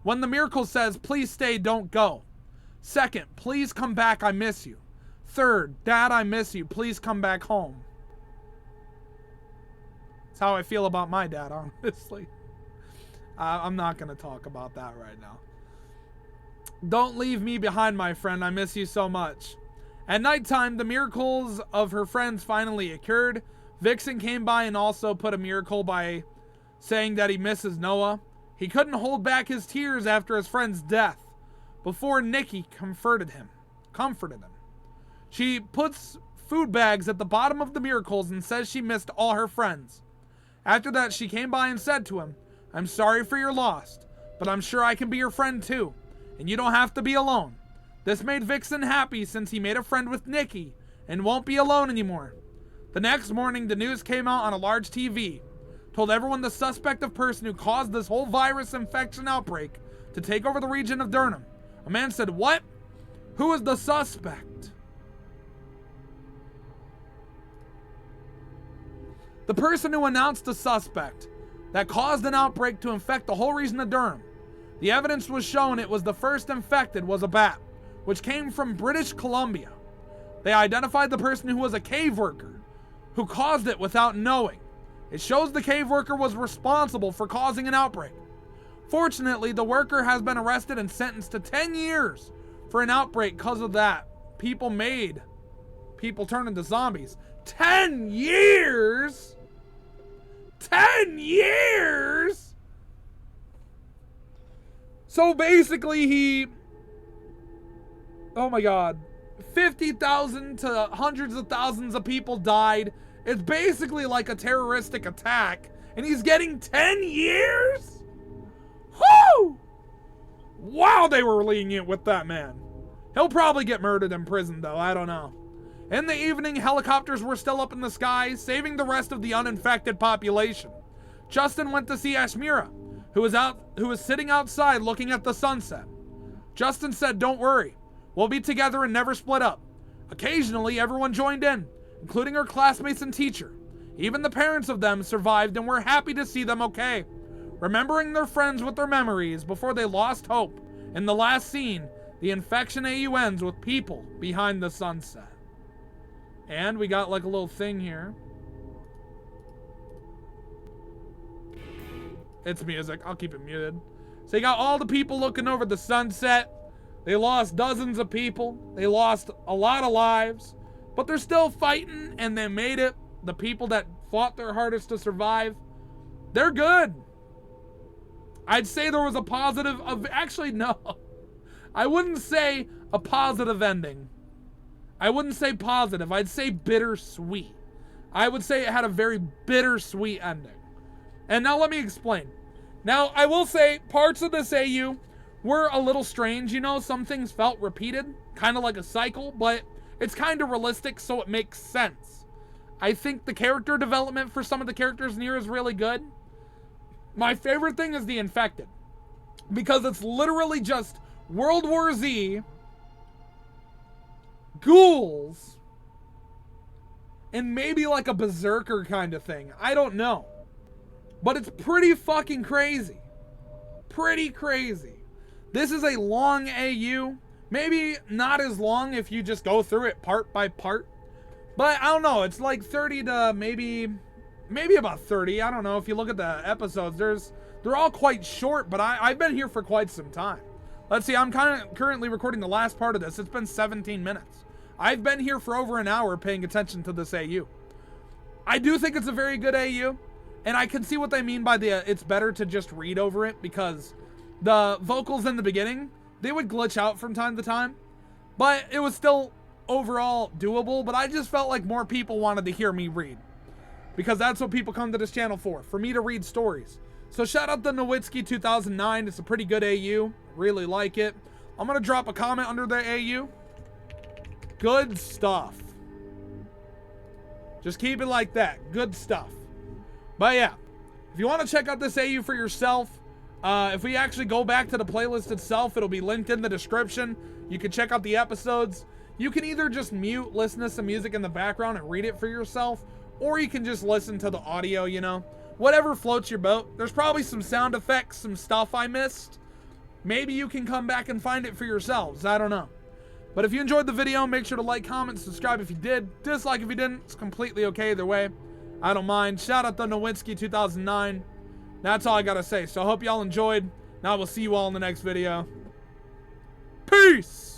When the miracle says, please stay, don't go. Second, please come back, I miss you. Third, Dad, I miss you, please come back home. That's how I feel about my dad, honestly. I'm not going to talk about that right now. Don't leave me behind, my friend, I miss you so much. At nighttime, the miracles of her friends finally occurred. Vixen came by and also put a miracle by saying that he misses Noah. He couldn't hold back his tears after his friend's death. Before Nikki comforted him. She puts food bags at the bottom of the miracles and says she missed all her friends. After that, she came by and said to him, "I'm sorry for your loss, but I'm sure I can be your friend too, and you don't have to be alone." This made Vixen happy since he made a friend with Nikki and won't be alone anymore. The next morning, the news came out on a large TV, told everyone the suspect of person who caused this whole virus infection outbreak to take over the region of Durham. A man said, "What? Who is the suspect?" The person who announced the suspect that caused an outbreak to infect the whole region of Durham. The evidence was shown it was the first infected was a bat, which came from British Columbia. They identified the person who was a cave worker, who caused it without knowing. It shows the cave worker was responsible for causing an outbreak. Fortunately, the worker has been arrested and sentenced to 10 years for an outbreak because of that. People turn into zombies. 10 years? 10 years? So basically oh my god, 50,000 to hundreds of thousands of people died. It's basically like a terroristic attack, and he's getting 10 years? Whoo! Wow, they were lenient with that man. He'll probably get murdered in prison though, I don't know. In the evening, helicopters were still up in the sky, saving the rest of the uninfected population. Justin went to see Jxmie, who was sitting outside looking at the sunset. Justin said, "Don't worry, we'll be together and never split up." Occasionally, everyone joined in, including her classmates and teacher. Even the parents of them survived and were happy to see them okay, remembering their friends with their memories before they lost hope. In the last scene, the infection AU ends with people behind the sunset. And we got like a little thing here. It's music. I'll keep it muted. So you got all the people looking over the sunset. They lost dozens of people. They lost a lot of lives. But they're still fighting and they made it. The people that fought their hardest to survive, they're good. I'd say there was a positive of, actually no. I wouldn't say a positive ending. I wouldn't say positive. I'd say bittersweet. I would say it had a very bittersweet ending. And now let me explain. Now, I will say parts of this AU were a little strange. You know, some things felt repeated, kind of like a cycle, but it's kind of realistic, so it makes sense. I think the character development for some of the characters in here is really good. My favorite thing is the infected, because it's literally just World War Z, ghouls, and maybe like a berserker kind of thing. I don't know. But it's pretty fucking crazy. Pretty crazy. This is a long AU. Maybe not as long if you just go through it part by part. But I don't know. It's like 30 to maybe about 30. I don't know. If you look at the episodes, they're all quite short, but I've been here for quite some time. Let's see. I'm currently recording the last part of this. It's been 17 minutes. I've been here for over an hour paying attention to this AU. I do think it's a very good AU. And I can see what they mean by it's better to just read over it, because the vocals in the beginning, they would glitch out from time to time. But it was still overall doable, but I just felt like more people wanted to hear me read. Because that's what people come to this channel for me to read stories. So shout out to Nowitsky 2009, it's a pretty good AU, really like it. I'm going to drop a comment under the AU. Good stuff. Just keep it like that, good stuff. But yeah, if you want to check out this AU for yourself, if we actually go back to the playlist itself, it'll be linked in the description. You can check out the episodes. You can either just mute, listen to some music in the background and read it for yourself, or you can just listen to the audio, you know. Whatever floats your boat. There's probably some sound effects, some stuff I missed. Maybe you can come back and find it for yourselves. I don't know. But if you enjoyed the video, make sure to like, comment, subscribe if you did. Dislike if you didn't. It's completely okay either way. I don't mind. Shout out to Nowitsky 2009. That's all I gotta say. So I hope y'all enjoyed. Now we'll see you all in the next video. Peace!